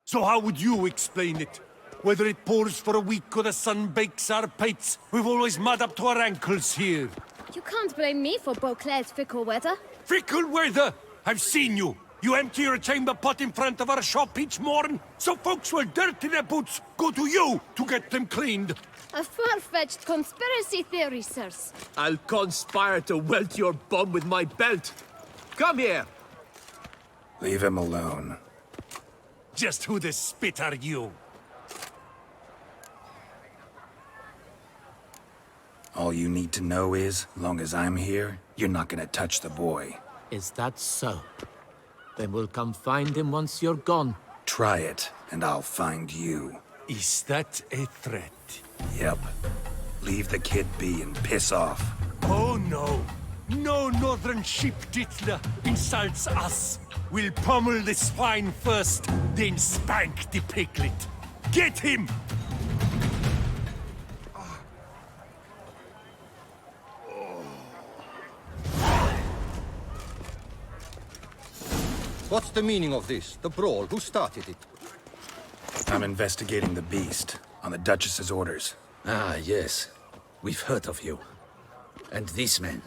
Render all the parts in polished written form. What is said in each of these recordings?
So how would you explain it? Whether it pours for a week or the sun bakes our pates, we've always mud up to our ankles here. You can't blame me for Beauclair's fickle weather. Fickle weather! I've seen you! You empty your chamber pot in front of our shop each morn, so folks will dirty their boots go to you to get them cleaned. A far-fetched conspiracy theory, sirs. I'll conspire to welt your bum with my belt. Come here! Leave him alone. Just who the spit are you? All you need to know is, long as I'm here, you're not gonna touch the boy. Is that so? Then we'll come find him once you're gone. Try it, and I'll find you. Is that a threat? Yep. Leave the kid be and piss off. Oh no! No northern sheep dittler insults us! We'll pummel the swine first, then spank the piglet. Get him! What's the meaning of this? The brawl? Who started it? I'm investigating the beast, on the Duchess's orders. Ah, yes. We've heard of you. And these men,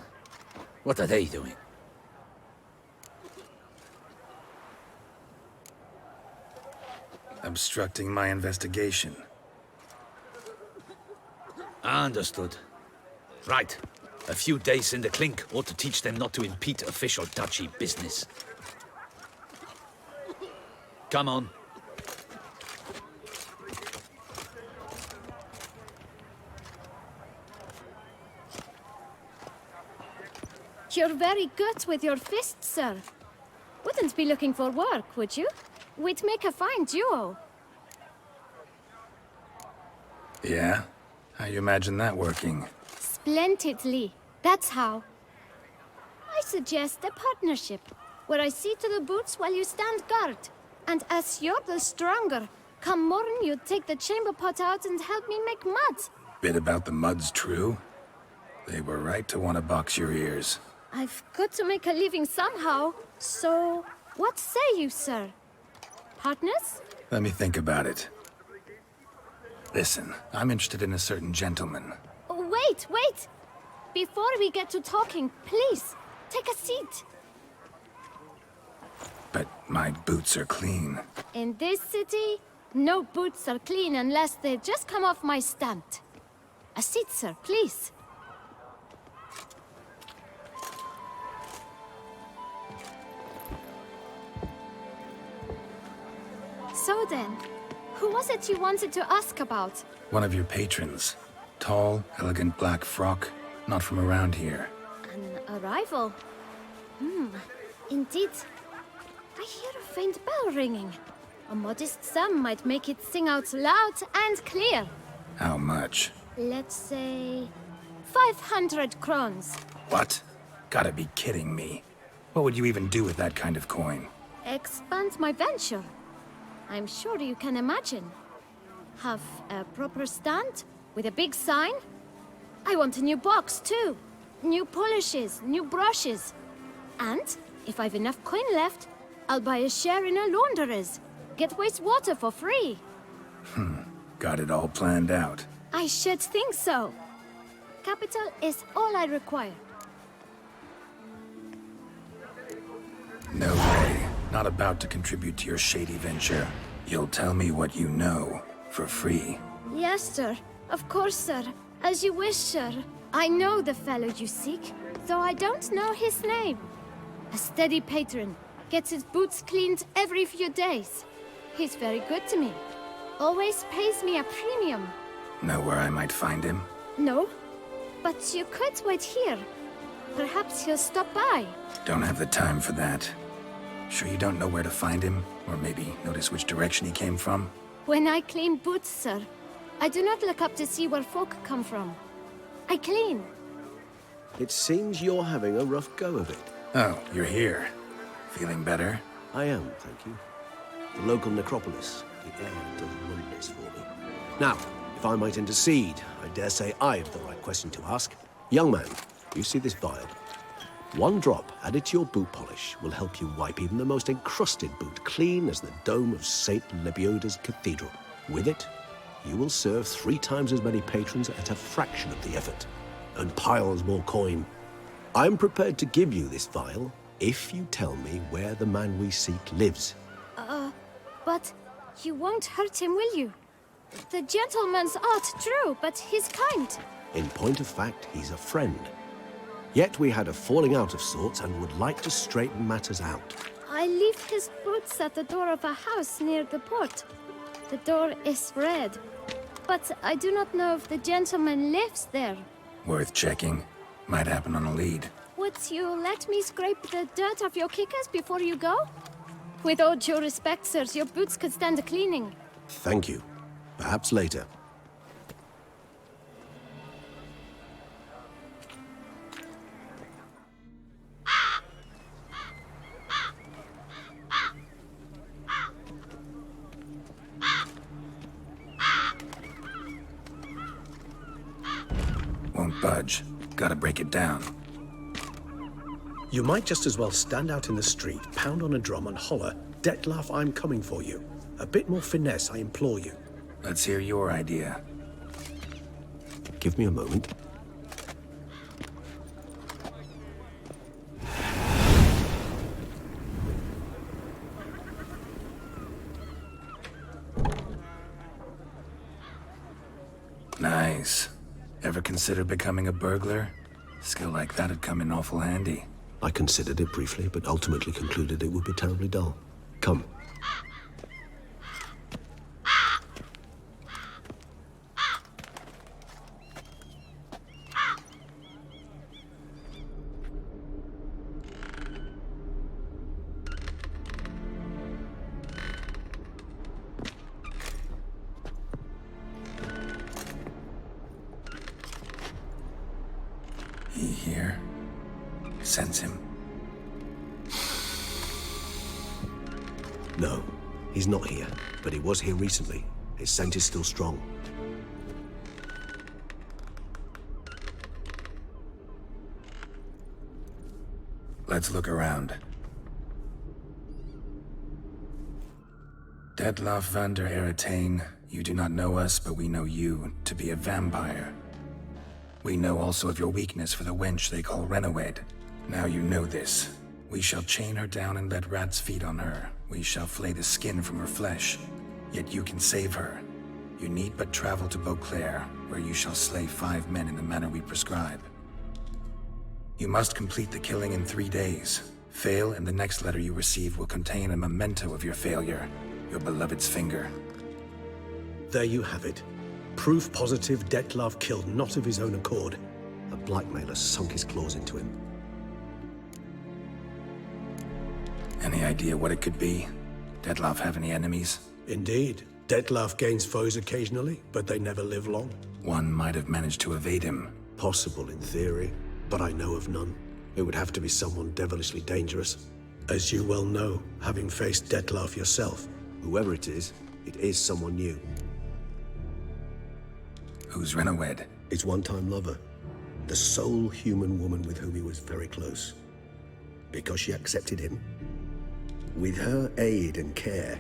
what are they doing? Obstructing my investigation. Understood. Right. A few days in the clink ought to teach them not to impede official duchy business. Come on. You're very good with your fists, sir. Wouldn't be looking for work, would you? We'd make a fine duo. Yeah? How you imagine that working? Splendidly. That's how. I suggest a partnership, where I see to the boots while you stand guard. And as you're the stronger, come morn you take the chamber pot out and help me make mud. Bit about the mud's true? They were right to want to box your ears. I've got to make a living somehow, so what say you, sir? Partners? Let me think about it. Listen, I'm interested in a certain gentleman. Oh, wait! Before we get to talking, please, take a seat. But my boots are clean. In this city, no boots are clean unless they just come off my stand. A seat, sir, please. So then, who was it you wanted to ask about? One of your patrons. Tall, elegant black frock. Not from around here. An arrival? Indeed. I hear a faint bell ringing. A modest sum might make it sing out loud and clear. How much? Let's say 500 crowns. What? Gotta be kidding me. What would you even do with that kind of coin? Expand my venture. I'm sure you can imagine. Have a proper stand with a big sign. I want a new box too. New polishes, new brushes. And if I've enough coin left, I'll buy a share in a launderer's. Get wastewater for free. Got it all planned out. I should think so. Capital is all I require. No way. Not about to contribute to your shady venture. You'll tell me what you know, for free. Yes, sir. Of course, sir. As you wish, sir. I know the fellow you seek, though I don't know his name. A steady patron. Gets his boots cleaned every few days. He's very good to me. Always pays me a premium. Know where I might find him? No, but you could wait here. Perhaps he'll stop by. Don't have the time for that. Sure you don't know where to find him? Or maybe notice which direction he came from? When I clean boots, sir, I do not look up to see where folk come from. I clean. It seems you're having a rough go of it. Oh, you're here. Feeling better? I am, thank you. The local necropolis, the air does wonders for me. Now, if I might intercede, I dare say I have the right question to ask. Young man, you see this vial? One drop added to your boot polish will help you wipe even the most encrusted boot clean as the dome of St. Lebioda's Cathedral. With it, you will serve 3 times as many patrons at a fraction of the effort, and piles more coin. I'm prepared to give you this vial if you tell me where the man we seek lives. But you won't hurt him, will you? The gentleman's art, true, but he's kind. In point of fact, he's a friend. Yet we had a falling out of sorts and would like to straighten matters out. I leave his boots at the door of a house near the port. The door is red, but I do not know if the gentleman lives there. Worth checking. Might happen on a lead. Would you let me scrape the dirt off your kickers before you go? With all due respect, sirs, your boots could stand a cleaning. Thank you. Perhaps later. Won't budge. Gotta break it down. You might just as well stand out in the street, pound on a drum and holler, "Dettlaff, I'm coming for you." A bit more finesse, I implore you. Let's hear your idea. Give me a moment. Nice. Ever consider becoming a burglar? Skill like that'd come in awful handy. I considered it briefly, but ultimately concluded it would be terribly dull. Come. He here? Sense him. No, he's not here, but he was here recently. His scent is still strong. Let's look around. Dettlaff van der Eretain, you do not know us, but we know you to be a vampire. We know also of your weakness for the wench they call Renawed. Now you know this. We shall chain her down and let rats feed on her. We shall flay the skin from her flesh. Yet you can save her. You need but travel to Beauclair, where you shall slay 5 men in the manner we prescribe. You must complete the killing in 3 days. Fail, and the next letter you receive will contain a memento of your failure. Your beloved's finger. There you have it. Proof positive Dettlaff killed not of his own accord. A blackmailer sunk his claws into him. Any idea what it could be? Dettlaff have any enemies? Indeed. Dettlaff gains foes occasionally, but they never live long. One might have managed to evade him. Possible in theory, but I know of none. It would have to be someone devilishly dangerous. As you well know, having faced Dettlaff yourself. Whoever it is someone new. Who's Renawed? His one-time lover. The sole human woman with whom he was very close. Because she accepted him. With her aid and care,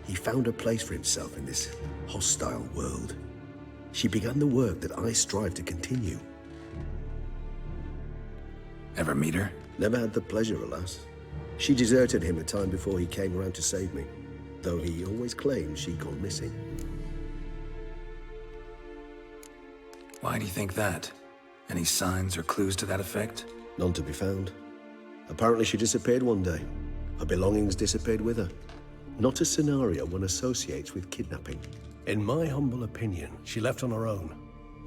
he found a place for himself in this hostile world. She began the work that I strive to continue. Ever meet her? Never had the pleasure, alas. She deserted him a time before he came around to save me, though he always claimed she'd gone missing. Why do you think that? Any signs or clues to that effect? None to be found. Apparently she disappeared one day. Her belongings disappeared with her. Not a scenario one associates with kidnapping. In my humble opinion, she left on her own.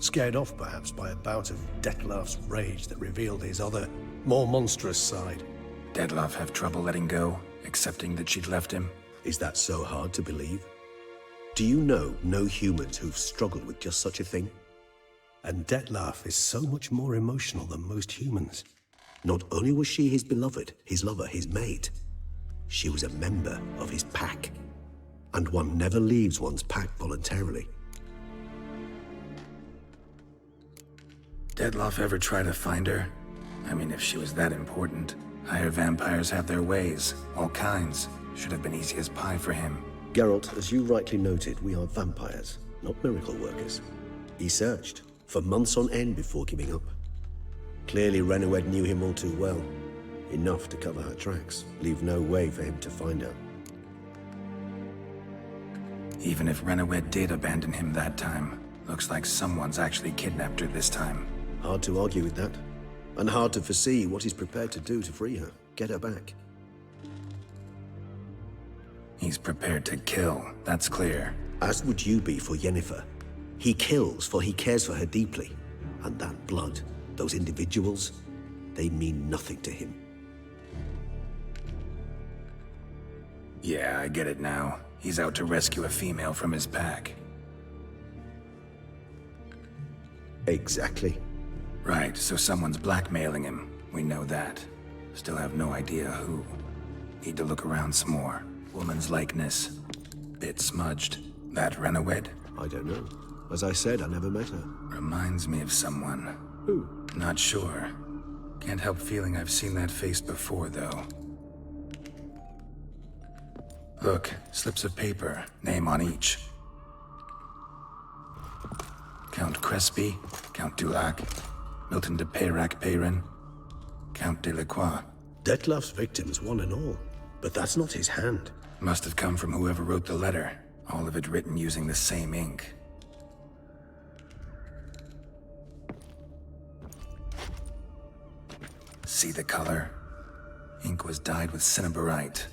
Scared off, perhaps, by a bout of Dettlaff's rage that revealed his other, more monstrous side. Dettlaff have trouble letting go, accepting that she'd left him? Is that so hard to believe? Do you know no humans who've struggled with just such a thing? And Dettlaff is so much more emotional than most humans. Not only was she his beloved, his lover, his mate, she was a member of his pack. And one never leaves one's pack voluntarily. Dettlaff ever try to find her? I mean, if she was that important. Higher vampires have their ways, all kinds. Should have been easy as pie for him. Geralt, as you rightly noted, we are vampires, not miracle workers. He searched for months on end before giving up. Clearly, Renowed knew him all too well. Enough to cover her tracks, leave no way for him to find her. Even if Renowed did abandon him that time, looks like someone's actually kidnapped her this time. Hard to argue with that. And hard to foresee what he's prepared to do to free her, get her back. He's prepared to kill, that's clear. As would you be for Yennefer. He kills for he cares for her deeply. And that blood, those individuals, they mean nothing to him. Yeah, I get it now. He's out to rescue a female from his pack. Exactly. Right, so someone's blackmailing him. We know that. Still have no idea who. Need to look around some more. Woman's likeness. Bit smudged. That Renowed? I don't know. As I said, I never met her. Reminds me of someone. Who? Not sure. Can't help feeling I've seen that face before, though. Look, slips of paper, name on each. Count Crespi, Count Dulac, Milton de Peyrac-Peyrin, Count Delacroix. Detlef's victims, one and all. But that's not his hand. Must have come from whoever wrote the letter. All of it written using the same ink. See the color? Ink was dyed with cinnabarite.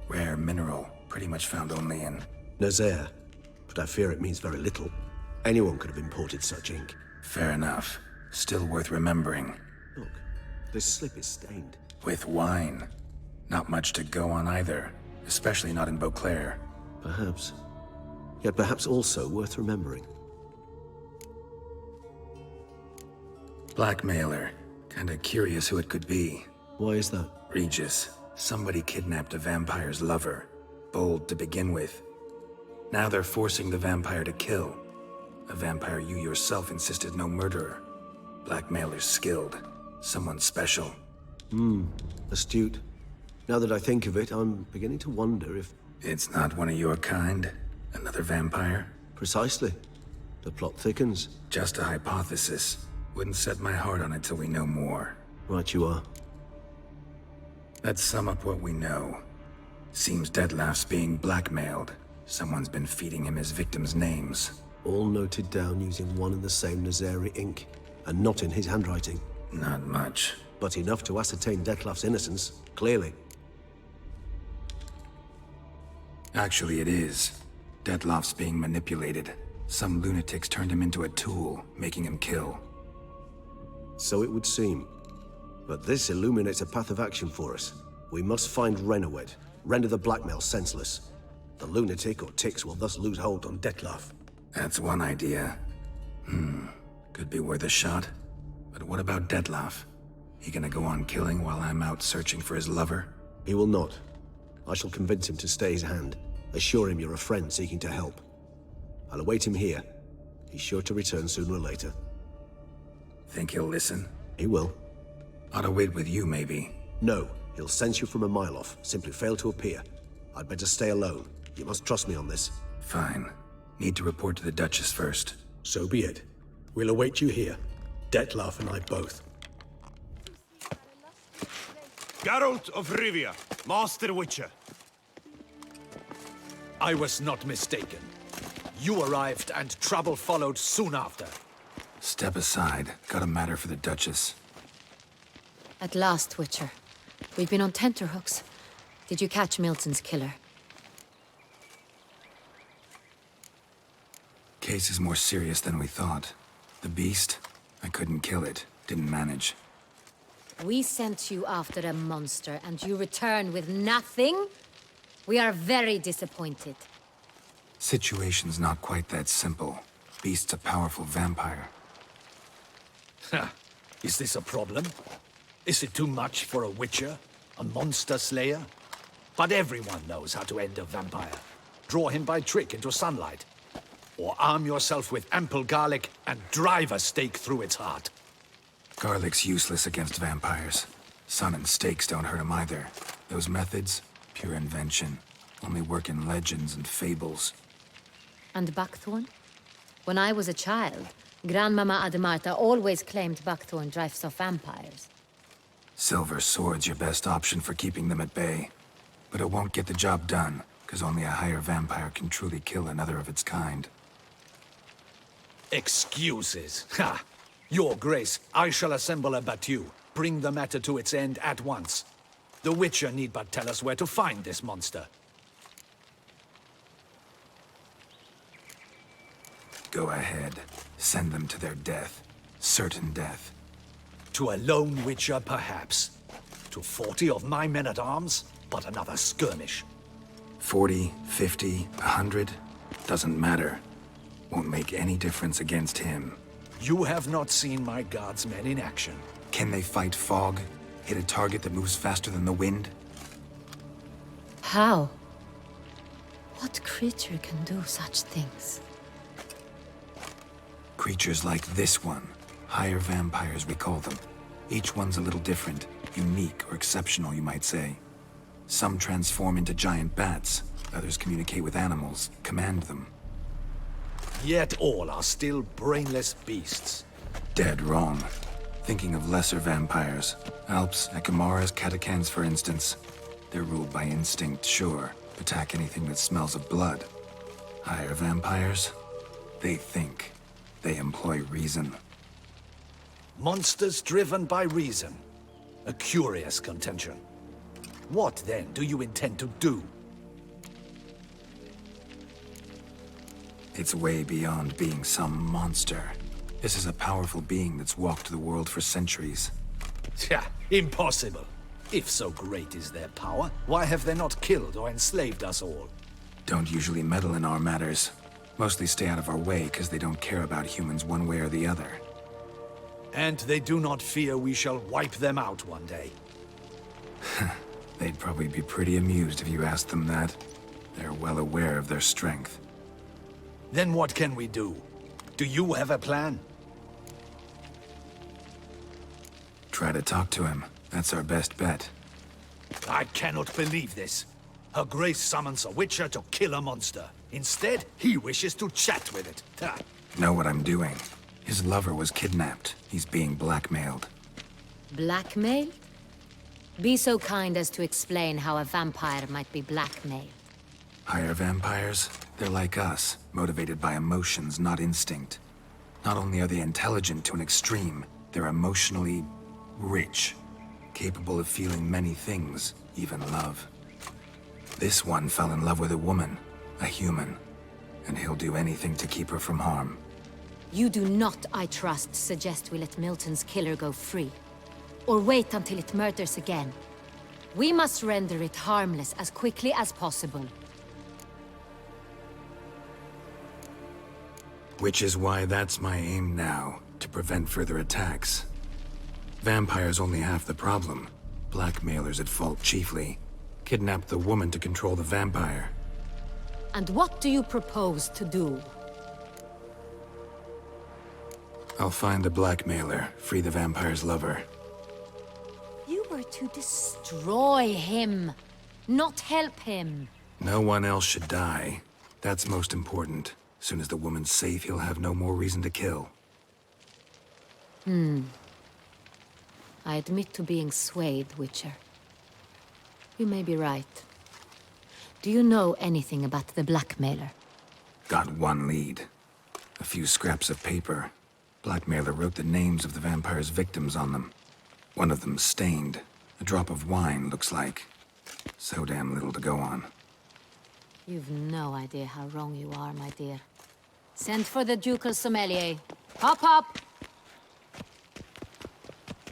Rare mineral, pretty much found only in... Nazaire. But I fear it means very little. Anyone could have imported such ink. Fair enough. Still worth remembering. Look, this slip is stained. With wine. Not much to go on either. Especially not in Beauclair. Perhaps. Yet perhaps also worth remembering. Blackmailer. Kinda curious who it could be. Why is that? Regis. Somebody kidnapped a vampire's lover. Bold to begin with. Now they're forcing the vampire to kill. A vampire you yourself insisted no murderer. Blackmailer's skilled. Someone special. Astute. Now that I think of it, I'm beginning to wonder if... It's not one of your kind? Another vampire? Precisely. The plot thickens. Just a hypothesis. Wouldn't set my heart on it till we know more. Right you are. Let's sum up what we know. Seems Detlef's being blackmailed. Someone's been feeding him his victims' names. All noted down using one and the same Nazari ink. And not in his handwriting. Not much. But enough to ascertain Detlef's innocence, clearly. Actually, it is. Detlef's being manipulated. Some lunatics turned him into a tool, making him kill. So it would seem. But this illuminates a path of action for us. We must find Renowed, render the blackmail senseless. The lunatic or ticks will thus lose hold on Detlef. That's one idea. Could be worth a shot. But what about Detlef? He gonna go on killing while I'm out searching for his lover? He will not. I shall convince him to stay his hand. Assure him you're a friend seeking to help. I'll await him here. He's sure to return sooner or later. Think he'll listen? He will. Ought to wait with you, maybe. No, he'll sense you from a mile off. Simply fail to appear. I'd better stay alone. You must trust me on this. Fine. Need to report to the Duchess first. So be it. We'll await you here. Detlef and I both. Geralt of Rivia, Master Witcher. I was not mistaken. You arrived and trouble followed soon after. Step aside. Got a matter for the Duchess. At last, Witcher. We've been on tenterhooks. Did you catch Milton's killer? Case is more serious than we thought. The beast? I couldn't kill it. Didn't manage. We sent you after a monster, and you return with nothing? We are very disappointed. Situation's not quite that simple. Beast's a powerful vampire. Is this a problem? Is it too much for a witcher? A monster slayer? But everyone knows how to end a vampire. Draw him by trick into sunlight. Or arm yourself with ample garlic and drive a stake through its heart. Garlic's useless against vampires. Sun and stakes don't hurt him either. Those methods, pure invention. Only work in legends and fables. And buckthorn? When I was a child, Grandmama Ademarta always claimed buckthorn drives off vampires. Silver sword's your best option for keeping them at bay. But it won't get the job done, because only a higher vampire can truly kill another of its kind. Excuses. Ha! Your Grace, I shall assemble a battue. Bring the matter to its end at once. The Witcher need but tell us where to find this monster. Go ahead. Send them to their death. Certain death. To a lone Witcher, perhaps. To 40 of my men-at-arms, but another skirmish. 40, 50, 100? Doesn't matter. Won't make any difference against him. You have not seen my guardsmen in action. Can they fight fog? Hit a target that moves faster than the wind? How? What creature can do such things? Creatures like this one. Higher vampires, we call them. Each one's a little different. Unique or exceptional, you might say. Some transform into giant bats. Others communicate with animals, command them. Yet all are still brainless beasts. Dead wrong. Thinking of lesser vampires. Alps, Ekamaras, Catacans, for instance. They're ruled by instinct, sure. Attack anything that smells of blood. Higher vampires? They think. They employ reason. Monsters driven by reason. A curious contention. What, then, do you intend to do? It's way beyond being some monster. This is a powerful being that's walked the world for centuries. Tja, impossible. If so great is their power, why have they not killed or enslaved us all? Don't usually meddle in our matters. Mostly stay out of our way because they don't care about humans one way or the other. And they do not fear we shall wipe them out one day. They'd probably be pretty amused if you asked them that. They're well aware of their strength. Then what can we do? Do you have a plan? Try to talk to him. That's our best bet. I cannot believe this. Her Grace summons a Witcher to kill a monster. Instead, he wishes to chat with it. Ha. Know what I'm doing. His lover was kidnapped. He's being blackmailed. Blackmail? Be so kind as to explain how a vampire might be blackmailed. Higher vampires? They're like us, motivated by emotions, not instinct. Not only are they intelligent to an extreme, they're emotionally rich, capable of feeling many things, even love. This one fell in love with a woman, a human, and he'll do anything to keep her from harm. You do not, I trust, suggest we let Milton's killer go free. Or wait until it murders again. We must render it harmless as quickly as possible. Which is why that's my aim now, to prevent further attacks. Vampires only half the problem. Blackmailers at fault chiefly. Kidnapped the woman to control the vampire. And what do you propose to do? I'll find the blackmailer, free the vampire's lover. You were to destroy him, not help him. No one else should die. That's most important. Soon as the woman's safe, he'll have no more reason to kill. I admit to being swayed, Witcher. You may be right. Do you know anything about the blackmailer? Got one lead. A few scraps of paper. Blackmailer wrote the names of the vampire's victims on them. One of them stained. A drop of wine, looks like. So damn little to go on. You've no idea how wrong you are, my dear. Send for the ducal sommelier. Hop, hop!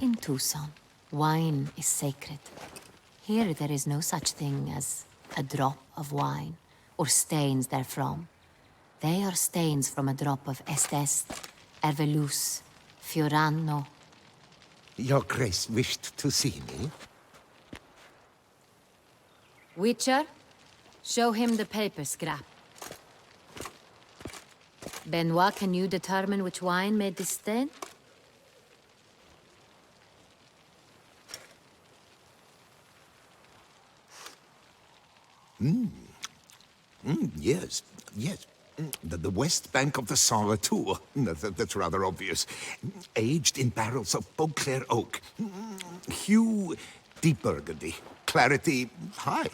In Tucson, wine is sacred. Here there is no such thing as a drop of wine, or stains therefrom. They are stains from a drop of Estest, Ervelus, Fiorano. Your Grace wished to see me? Witcher, show him the paper scrap. Benoit, can you determine which wine made this stain? Yes, yes. The west bank of the Saint Retour. That's rather obvious. Aged in barrels of Beauclair oak. Hue, deep burgundy. Clarity, high.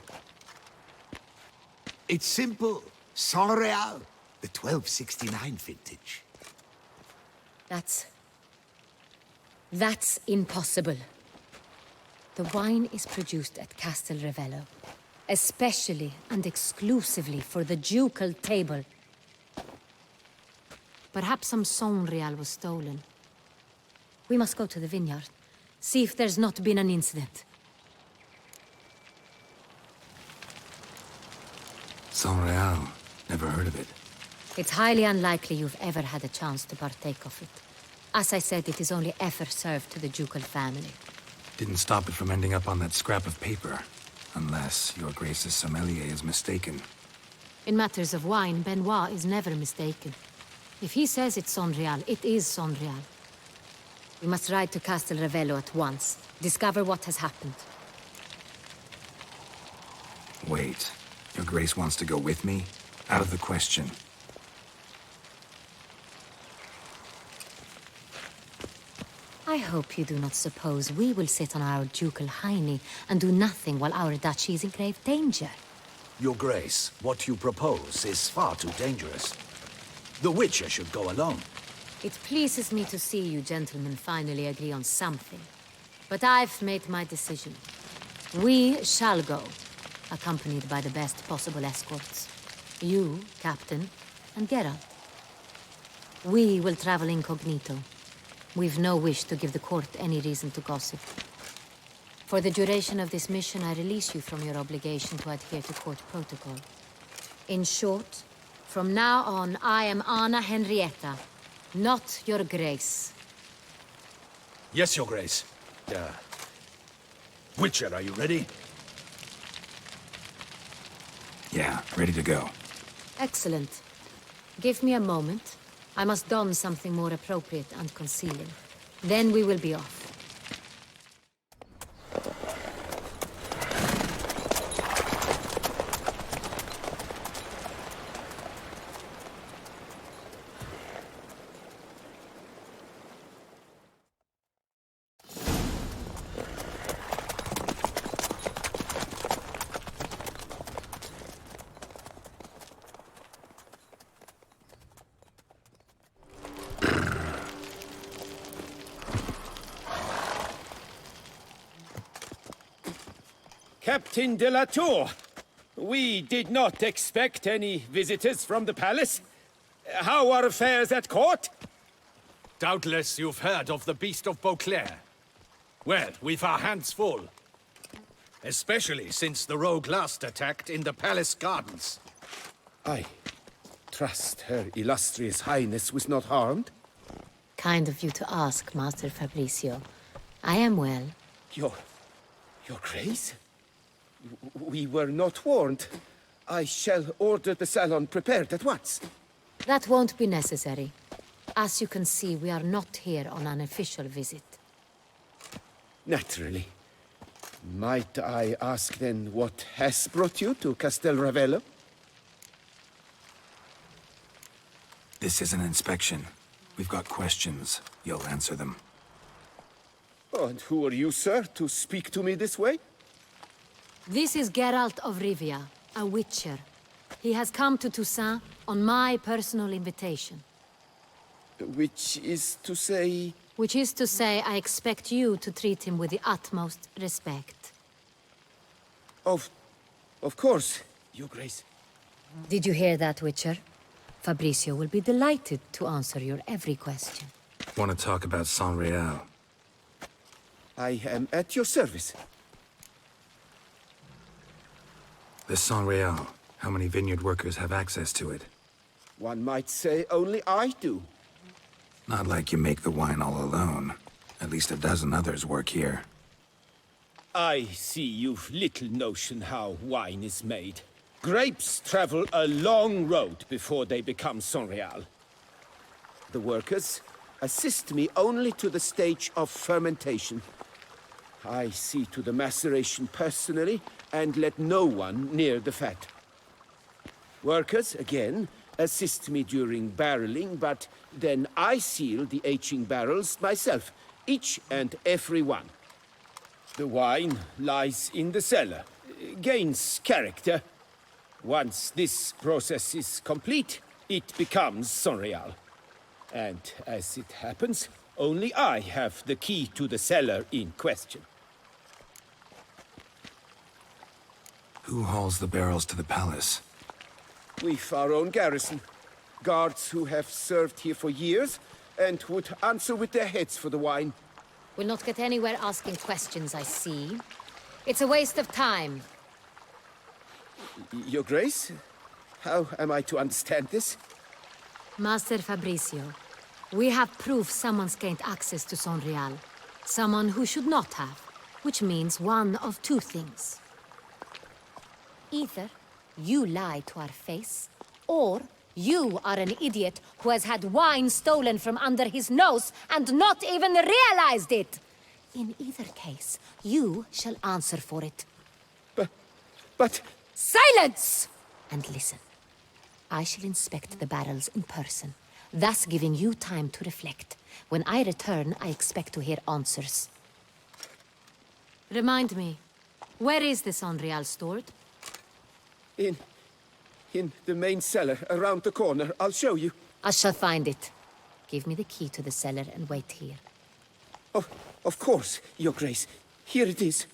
It's simple. Saint Real, the 1269 vintage. That's impossible. The wine is produced at Castel Ravello, especially and exclusively for the ducal table. Perhaps some Saint Real was stolen. We must go to the vineyard, see if there's not been an incident. Saint Real. Never heard of it. It's highly unlikely you've ever had a chance to partake of it. As I said, it is only ever served to the ducal family. Didn't stop it from ending up on that scrap of paper. Unless your Grace's sommelier is mistaken. In matters of wine, Benoit is never mistaken. If he says it's Saint Real, it is Saint Real. We must ride to Castel Ravello at once. Discover what has happened. Wait. Your Grace wants to go with me? Out of the question. I hope you do not suppose we will sit on our ducal hiney and do nothing while our duchy is in grave danger. Your Grace, what you propose is far too dangerous. The Witcher should go alone. It pleases me to see you gentlemen finally agree on something. But I've made my decision. We shall go, accompanied by the best possible escorts. You, Captain, and Geralt. We will travel incognito. We've no wish to give the court any reason to gossip. For the duration of this mission, I release you from your obligation to adhere to court protocol. In short, from now on, I am Anna Henrietta, not your Grace. Yes, Your Grace. Witcher, are you ready? Yeah, ready to go. Excellent. Give me a moment. I must don something more appropriate and concealing. Then we will be off. Captain de la Tour, we did not expect any visitors from the palace. How are affairs at court? Doubtless you've heard of the Beast of Beauclair. Well, we've our hands full. Especially since the rogue last attacked in the palace gardens. I trust Her Illustrious Highness was not harmed? Kind of you to ask, Master Fabricio. I am well. Your Grace? We were not warned. I shall order the salon prepared at once. That won't be necessary. As you can see, we are not here on an official visit. Naturally. Might I ask then what has brought you to Castel Ravello? This is an inspection. We've got questions. You'll answer them. Oh, and who are you, sir, to speak to me this way? This is Geralt of Rivia, a witcher. He has come to Toussaint on my personal invitation. Which is to say... Which is to say, I expect you to treat him with the utmost respect. Of course, Your Grace. Did you hear that, Witcher? Fabricio will be delighted to answer your every question. Want to talk about Saint Real? I am at your service. This Saint Real, how many vineyard workers have access to it? One might say only I do. Not like you make the wine all alone. At least a dozen others work here. I see you've little notion how wine is made. Grapes travel a long road before they become Saint Real. The workers assist me only to the stage of fermentation. I see to the maceration personally, and let no one near the fat. Workers, again, assist me during barreling, but then I seal the aging barrels myself, each and every one. The wine lies in the cellar, gains character. Once this process is complete, it becomes Sonreal. And as it happens, only I have the key to the cellar in question. Who hauls the barrels to the palace? We've our own garrison. Guards who have served here for years and would answer with their heads for the wine. We'll not get anywhere asking questions, I see. It's a waste of time. Your Grace? How am I to understand this? Master Fabricio, we have proof someone's gained access to Sonreal. Someone who should not have, which means one of two things. Either you lie to our face, or you are an idiot who has had wine stolen from under his nose and not even realized it. In either case, you shall answer for it. But... Silence! And listen. I shall inspect the barrels in person, thus giving you time to reflect. When I return, I expect to hear answers. Remind me, where is the Sonreal stored? In the main cellar, around the corner. I'll show you. I shall find it. Give me the key to the cellar and wait here. Oh, of course, Your Grace. Here it is.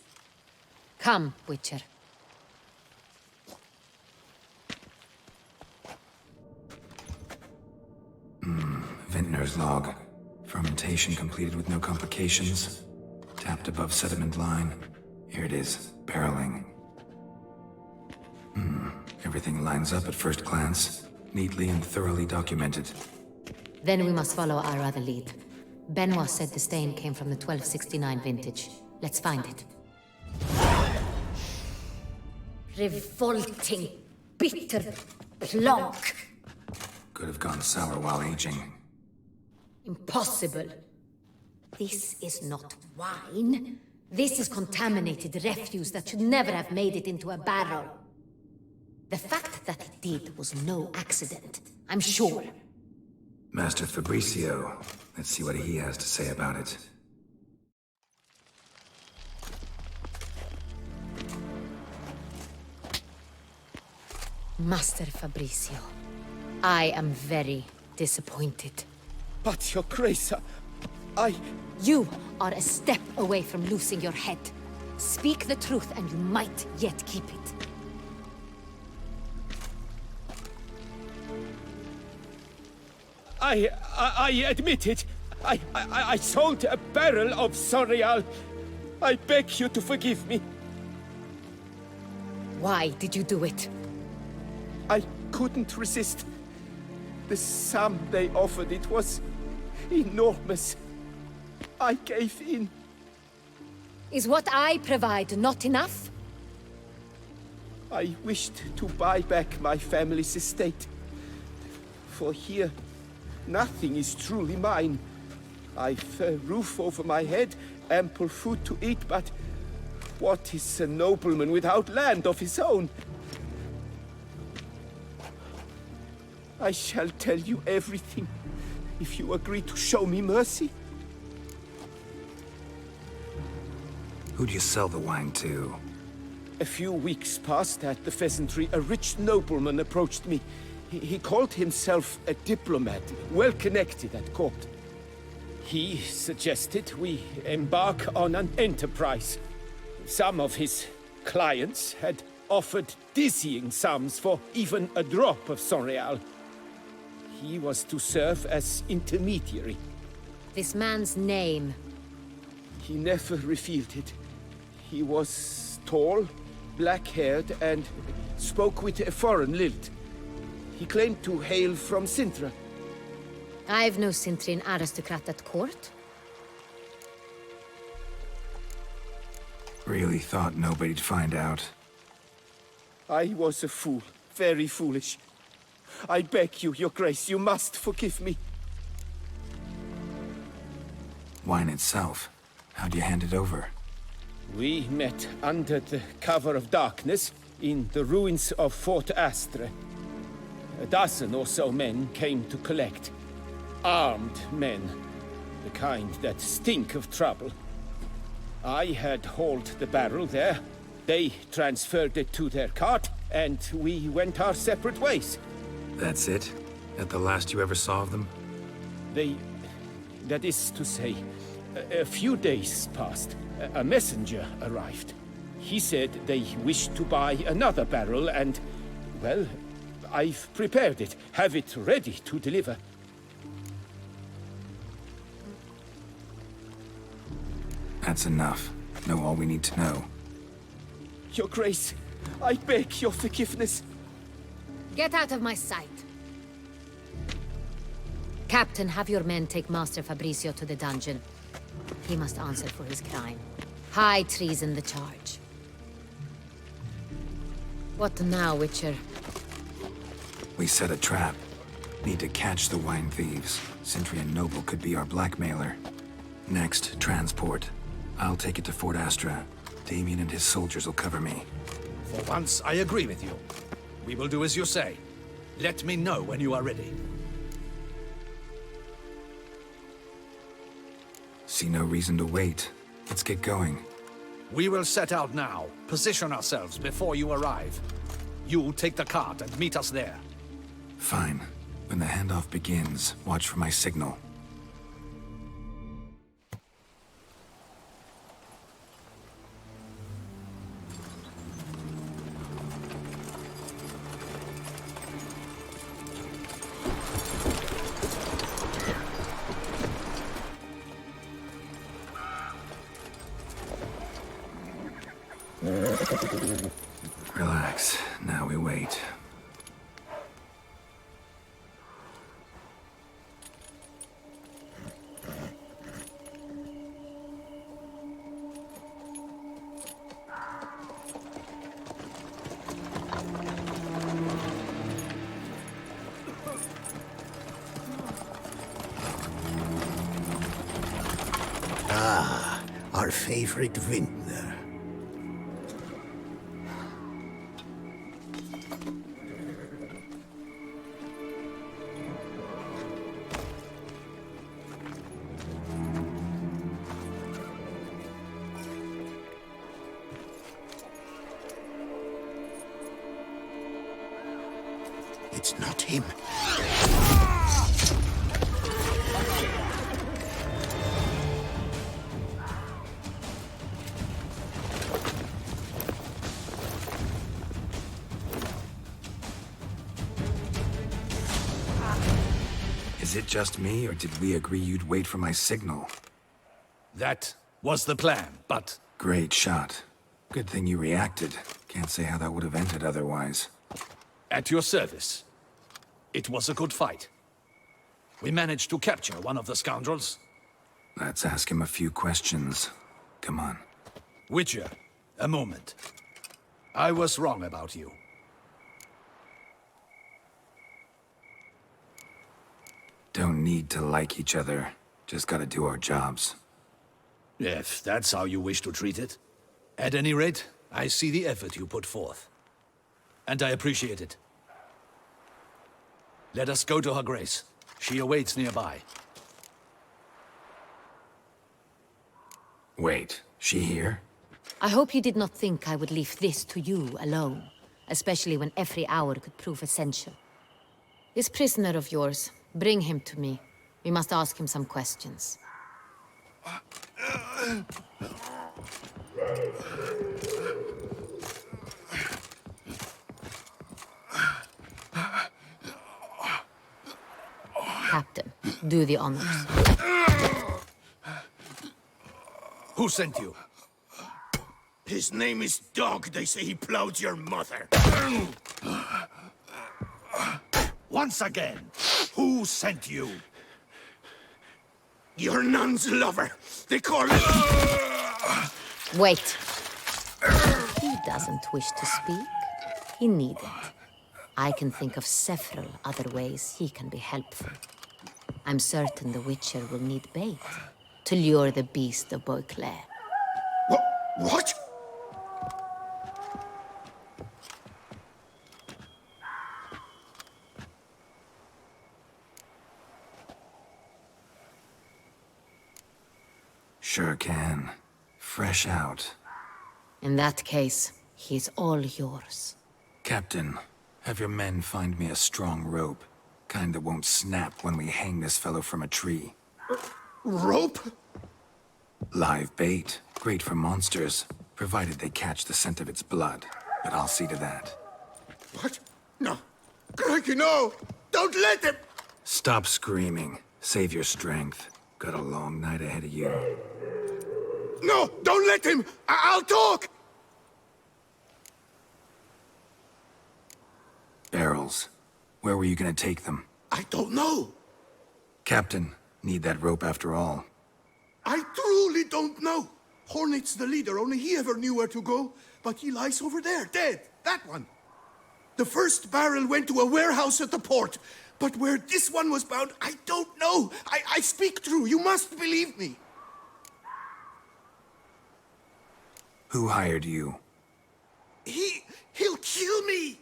Come, Witcher. Vintner's log. Fermentation completed with no complications. Tapped above sediment line. Here it is. Barreling. Everything lines up at first glance. Neatly and thoroughly documented. Then we must follow our other lead. Benoit said the stain came from the 1269 vintage. Let's find it. Revolting, bitter plonk. Could have gone sour while aging. Impossible. This is not wine. This is contaminated refuse that should never have made it into a barrel. The fact that it did was no accident, I'm sure. Master Fabricio. Let's see what he has to say about it. Master Fabricio, I am very disappointed. But, Your Grace, I... You are a step away from losing your head. Speak the truth and you might yet keep it. I admit it. I sold a barrel of Sonreal. I beg you to forgive me. Why did you do it? I couldn't resist. The sum they offered, it was enormous. I gave in. Is what I provide not enough? I wished to buy back my family's estate. For here, nothing is truly mine. I've a roof over my head, ample food to eat, but what is a nobleman without land of his own? I shall tell you everything, if you agree to show me mercy. Who'd you sell the wine to? A few weeks past at the Pheasantry, a rich nobleman approached me. He called himself a diplomat, well connected at court. He suggested we embark on an enterprise. Some of his clients had offered dizzying sums for even a drop of Sonreal. He was to serve as intermediary. This man's name? He never revealed it. He was tall, black-haired, and spoke with a foreign lilt. He claimed to hail from Sintra. I've no Cintran aristocrat at court. Really thought nobody'd find out. I was a fool, very foolish. I beg you, Your Grace, you must forgive me. Wine itself. How'd you hand it over? We met under the cover of darkness in the ruins of Fort Astre. A dozen or so men came to collect. Armed men. The kind that stink of trouble. I had hauled the barrel there. They transferred it to their cart, and we went our separate ways. That's it? At the last you ever saw of them? That is to say, a few days passed. A messenger arrived. He said they wished to buy another barrel and, well, I've prepared it. Have it ready to deliver. That's enough. Know all we need to know. Your Grace, I beg your forgiveness. Get out of my sight. Captain, have your men take Master Fabrizio to the dungeon. He must answer for his crime. High treason the charge. What now, Witcher? We set a trap. Need to catch the wine thieves. Sentry and Noble could be our blackmailer. Next, transport. I'll take it to Fort Astra. Damien and his soldiers will cover me. For once, I agree with you. We will do as you say. Let me know when you are ready. See no reason to wait. Let's get going. We will set out now. Position ourselves before you arrive. You take the cart and meet us there. Fine. When the handoff begins, watch for my signal. Relax. Now we wait. Ah, our favorite vintner. It's not him. Is it just me, or did we agree you'd wait for my signal? That was the plan, but... Great shot. Good thing you reacted. Can't say how that would have ended otherwise. At your service. It was a good fight. We managed to capture one of the scoundrels. Let's ask him a few questions. Come on. Witcher, a moment. I was wrong about you. Don't need to like each other. Just gotta do our jobs. If that's how you wish to treat it. At any rate, I see the effort you put forth. And I appreciate it. Let us go to her grace. She awaits nearby. Wait, she here? I hope you did not think I would leave this to you alone, especially when every hour could prove essential. This prisoner of yours, bring him to me. We must ask him some questions. Captain, do the honors. Who sent you? His name is Dog. They say he plowed your mother. Once again, who sent you? Your nun's lover. They call it... Wait. He doesn't wish to speak. He needn't. I can think of several other ways he can be helpful. I'm certain the Witcher will need bait to lure the beast of Beauclair. What? Sure can. Fresh out. In that case, he's all yours. Captain, have your men find me a strong rope. Kind that won't snap when we hang this fellow from a tree. Rope? Live bait. Great for monsters, provided they catch the scent of its blood. But I'll see to that. What? No. Crikey, no! Don't let him! Stop screaming. Save your strength. Got a long night ahead of you. No! Don't let him! I'll talk! Barrels. Where were you gonna take them? I don't know. Captain, need that rope after all. I truly don't know. Hornet's the leader, only he ever knew where to go. But he lies over there, dead. That one. The first barrel went to a warehouse at the port. But where this one was bound, I don't know. I speak true. You must believe me. Who hired you? He'll kill me.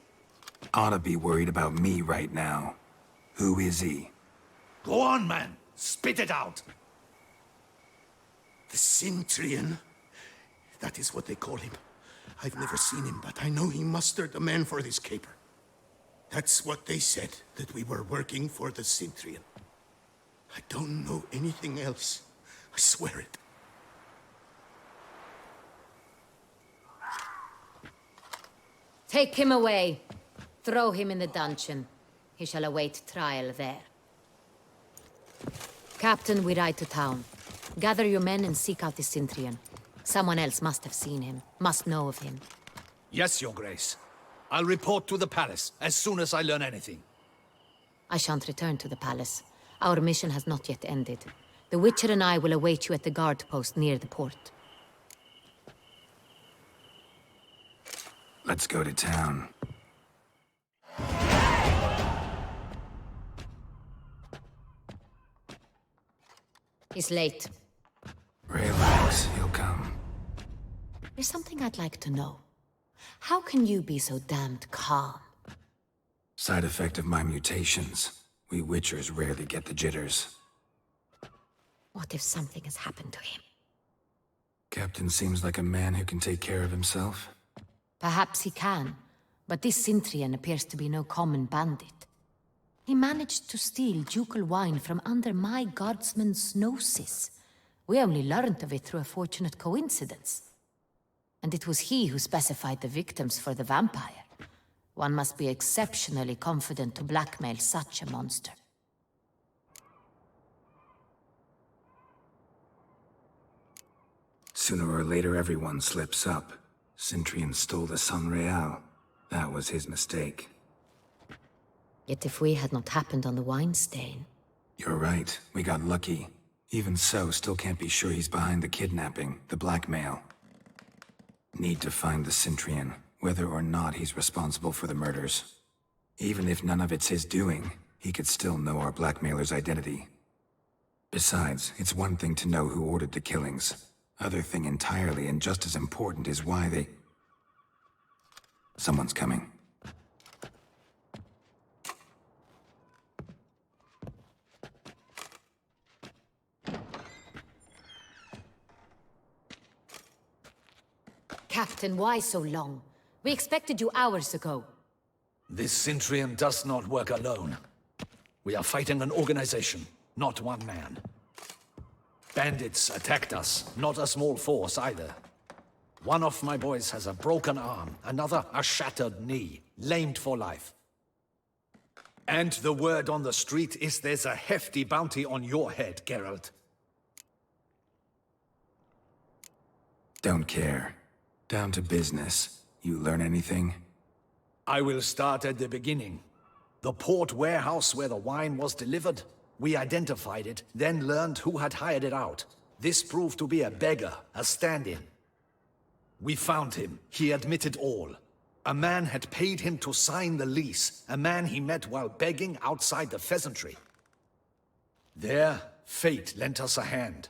Ought to be worried about me right now. Who is he? Go on, man. Spit it out. The Cintrian. That is what they call him. I've never seen him, but I know he mustered a man for this caper. That's what they said, that we were working for the Cintrian. I don't know anything else. I swear it. Take him away. Throw him in the dungeon. He shall await trial there. Captain, we ride to town. Gather your men and seek out the Cintrian. Someone else must have seen him, must know of him. Yes, Your Grace. I'll report to the palace as soon as I learn anything. I shan't return to the palace. Our mission has not yet ended. The Witcher and I will await you at the guard post near the port. Let's go to town. He's late. Relax, he'll come. There's something I'd like to know. How can you be so damned calm? Side effect of my mutations. We Witchers rarely get the jitters. What if something has happened to him? Captain seems like a man who can take care of himself. Perhaps he can, but this Cintrian appears to be no common bandit. He managed to steal ducal wine from under my guardsman's noses. We only learned of it through a fortunate coincidence. And it was he who specified the victims for the vampire. One must be exceptionally confident to blackmail such a monster. Sooner or later, everyone slips up. Cintrian stole the San Real. That was his mistake. Yet if we had not happened on the wine stain... You're right. We got lucky. Even so, still can't be sure he's behind the kidnapping, the blackmail. Need to find the Cintrian, whether or not he's responsible for the murders. Even if none of it's his doing, he could still know our blackmailer's identity. Besides, it's one thing to know who ordered the killings. Other thing entirely, and just as important, is why they... Someone's coming. Captain, why so long? We expected you hours ago. This Cintrian does not work alone. We are fighting an organization, not one man. Bandits attacked us, not a small force either. One of my boys has a broken arm, another a shattered knee, lamed for life. And the word on the street is there's a hefty bounty on your head, Geralt. Don't care. Down to business. You learn anything? I will start at the beginning. The port warehouse where the wine was delivered. We identified it, then learned who had hired it out. This proved to be a beggar, a stand-in. We found him. He admitted all. A man had paid him to sign the lease, a man he met while begging outside the pheasantry. There, fate lent us a hand.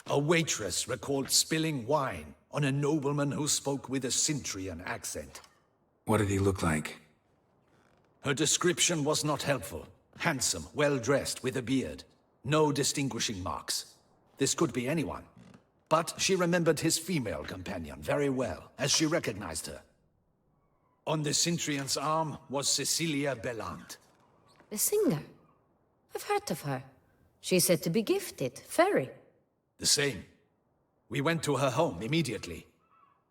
A waitress recalled spilling wine, on a nobleman who spoke with a Cintrian accent. What did he look like? Her description was not helpful. Handsome, well-dressed, with a beard. No distinguishing marks. This could be anyone. But she remembered his female companion very well, as she recognized her. On the Cintrian's arm was Cecilia Bellant. The singer? I've heard of her. She's said to be gifted, fairy. The same. We went to her home immediately.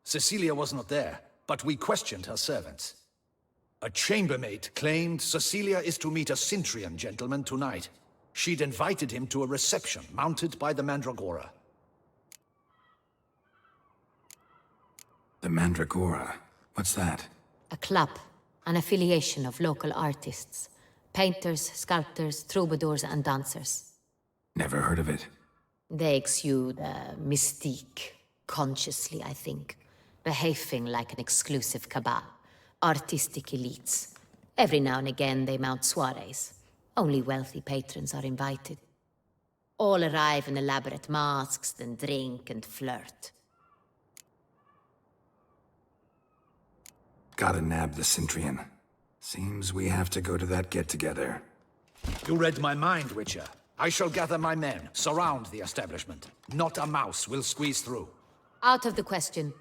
Cecilia was not there, but we questioned her servants. A chambermaid claimed Cecilia is to meet a Cintrian gentleman tonight. She'd invited him to a reception mounted by the Mandragora. The Mandragora? What's that? A club, an affiliation of local artists. Painters, sculptors, troubadours and dancers. Never heard of it. They exude mystique, consciously, I think. Behaving like an exclusive cabal. Artistic elites. Every now and again they mount soirees. Only wealthy patrons are invited. All arrive in elaborate masks, then drink and flirt. Gotta nab the Cintrian. Seems we have to go to that get-together. You read my mind, Witcher. I shall gather my men, surround the establishment. Not a mouse will squeeze through. Out of the question.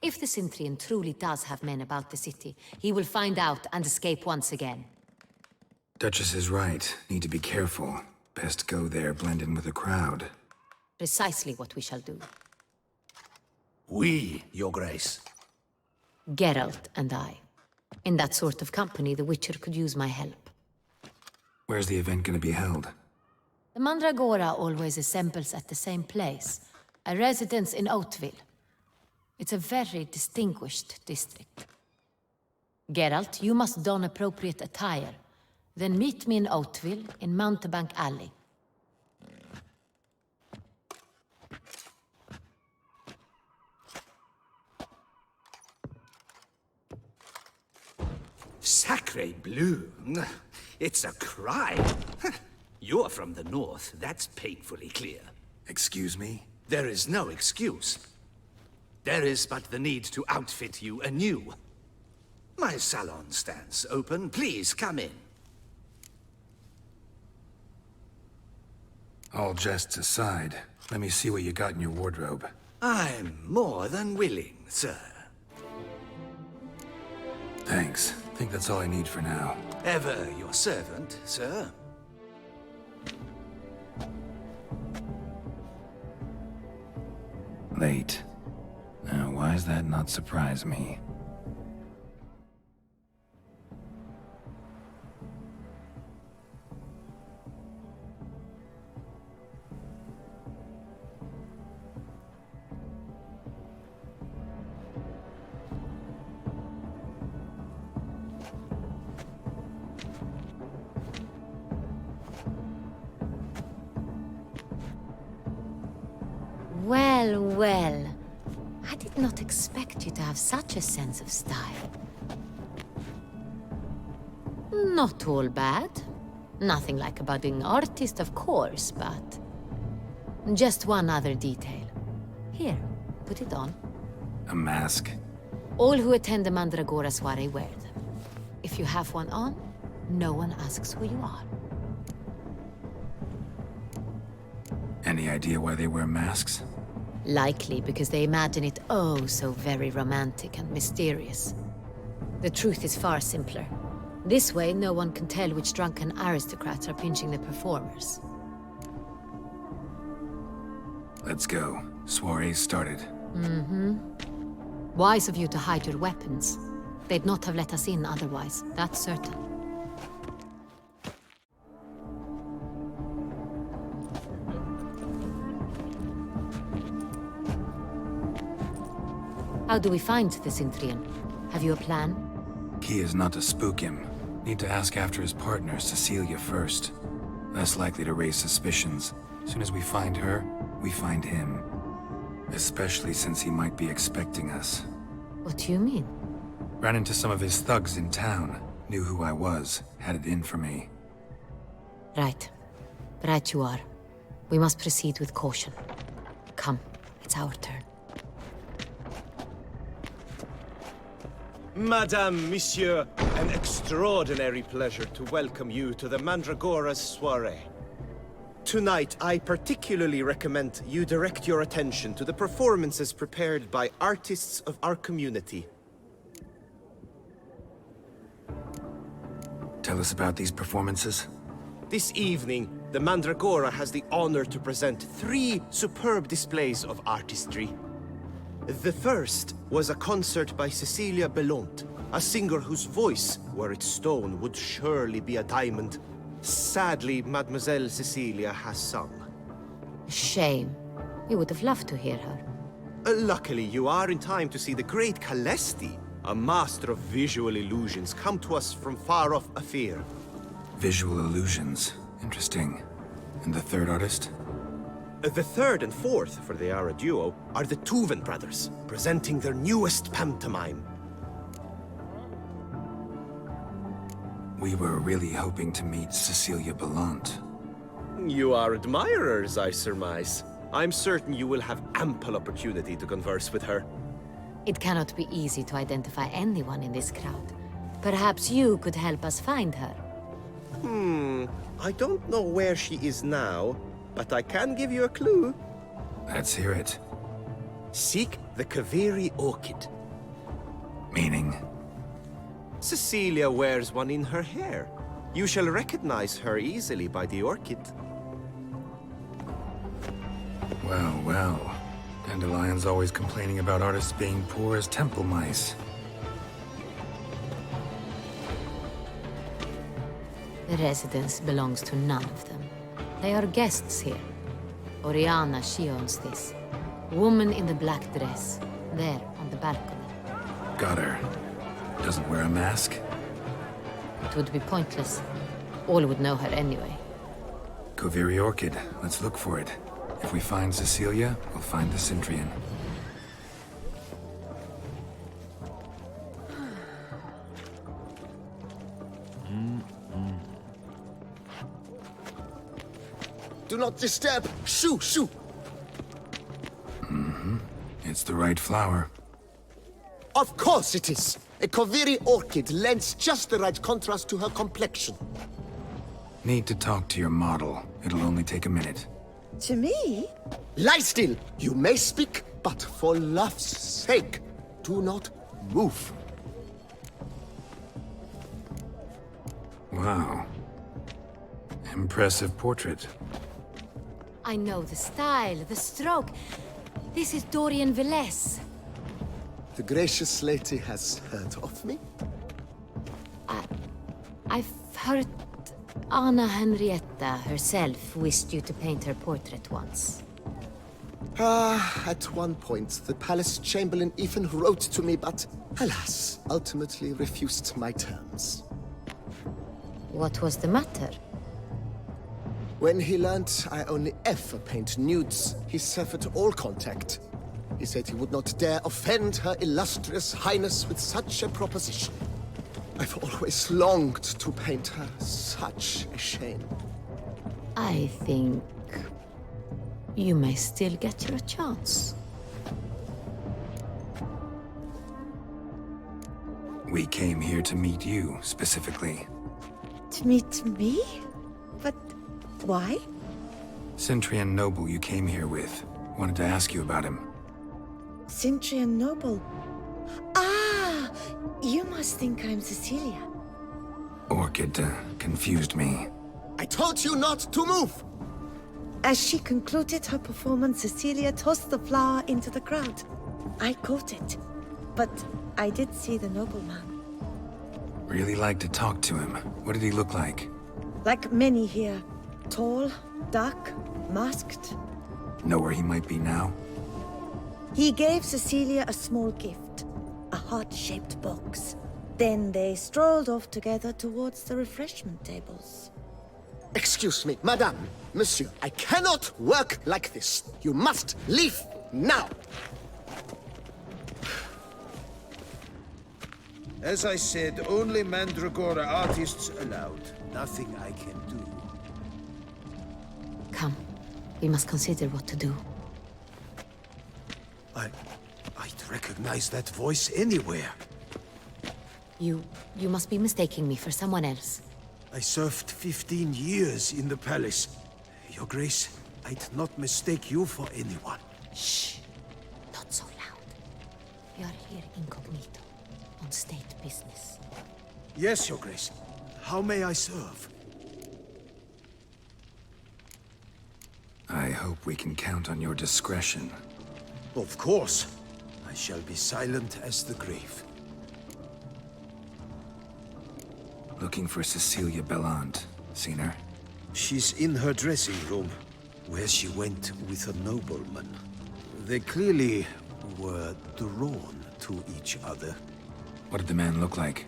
If the Cintrian truly does have men about the city, he will find out and escape once again. Duchess is right. Need to be careful. Best go there, blend in with the crowd. Precisely what we shall do. We, Your Grace. Geralt and I. In that sort of company, the Witcher could use my help. Where's the event gonna be held? The Mandragora always assembles at the same place, a residence in Oatville. It's a very distinguished district. Geralt, you must don appropriate attire. Then meet me in Oatville, in Mountebank Alley. Sacre bleu! It's a crime! You're from the north, that's painfully clear. Excuse me? There is no excuse. There is but the need to outfit you anew. My salon stands open. Please come in. All jests aside, let me see what you got in your wardrobe. I'm more than willing, sir. Thanks. Think that's all I need for now. Ever your servant, sir. Late. Now, why does that not surprise me? Well, well. I did not expect you to have such a sense of style. Not all bad. Nothing like a budding artist, of course, but... just one other detail. Here, put it on. A mask? All who attend the Mandragora soiree wear them. If you have one on, no one asks who you are. Any idea why they wear masks? Likely because they imagine it oh so very romantic and mysterious. The truth is far simpler. This way, no one can tell which drunken aristocrats are pinching the performers. Let's go. Soiree's started. Wise of you to hide your weapons. They'd not have let us in otherwise, that's certain. How do we find the Cintrian? Have you a plan? Key is not to spook him. Need to ask after his partner, Cecilia, first. Less likely to raise suspicions. Soon as we find her, we find him. Especially since he might be expecting us. What do you mean? Ran into some of his thugs in town. Knew who I was. Had it in for me. Right. Right you are. We must proceed with caution. Come, it's our turn. Madame, Monsieur, an extraordinary pleasure to welcome you to the Mandragora's soiree. Tonight, I particularly recommend you direct your attention to the performances prepared by artists of our community. Tell us about these performances. This evening, the Mandragora has the honor to present 3 superb displays of artistry. The first was a concert by Cecilia Belont, a singer whose voice, were it stone, would surely be a diamond. Sadly, Mademoiselle Cecilia has sung. Shame. We would have loved to hear her. Luckily, you are in time to see the great Calesti, a master of visual illusions, come to us from far off Afir. Visual illusions. Interesting. And the third artist? The third and fourth, for they are a duo, are the Tuven brothers, presenting their newest pantomime. We were really hoping to meet Cecilia Bellant. You are admirers, I surmise. I'm certain you will have ample opportunity to converse with her. It cannot be easy to identify anyone in this crowd. Perhaps you could help us find her. I don't know where she is now, but I can give you a clue. Let's hear it. Seek the Kaviri orchid. Meaning? Cecilia wears one in her hair. You shall recognize her easily by the orchid. Well, well. Dandelion's always complaining about artists being poor as temple mice. The residence belongs to none of them. They are guests here. Oriana, she owns this. Woman in the black dress, there on the balcony. Got her. Doesn't wear a mask? It would be pointless. All would know her anyway. Koviri Orchid. Let's look for it. If we find Cecilia, we'll find the Centrian. Do not disturb! Shoo! Shoo! It's the right flower. Of course it is! A Koviri orchid lends just the right contrast to her complexion. Need to talk to your model. It'll only take a minute. To me? Lie still! You may speak, but for love's sake, do not move. Wow. Impressive portrait. I know the style, the stroke. This is Dorian Velez. The gracious lady has heard of me? I've heard Anna Henrietta herself wished you to paint her portrait once. At one point, the palace chamberlain even wrote to me, but alas, ultimately refused my terms. What was the matter? When he learned I only ever paint nudes, he severed all contact. He said he would not dare offend her illustrious highness with such a proposition. I've always longed to paint her. Such a shame. I think you may still get your chance. We came here to meet you, specifically. To meet me? But why? Centrian noble you came here with. Wanted to ask you about him. Centrian noble. Ah! You must think I'm Cecilia. Orchid confused me. I told you not to move! As she concluded her performance, Cecilia tossed the flower into the crowd. I caught it, but I did see the nobleman. Really like to talk to him. What did he look like? Like many here. Tall, dark, masked. Know where he might be now? He gave Cecilia a small gift, a heart-shaped box. Then they strolled off together towards the refreshment tables. Excuse me, madame, monsieur, I cannot work like this. You must leave now. As I said, only Mandragora artists allowed. Nothing I can do. Come, we must consider what to do. I'd recognize that voice anywhere. You must be mistaking me for someone else. I served 15 years in the palace. Your Grace, I'd not mistake you for anyone. Shh. Not so loud. We are here incognito, on state business. Yes, Your Grace. How may I serve? I hope we can count on your discretion. Of course. I shall be silent as the grave. Looking for Cecilia Bellant. Seen her? She's in her dressing room, where she went with a nobleman. They clearly were drawn to each other. What did the man look like?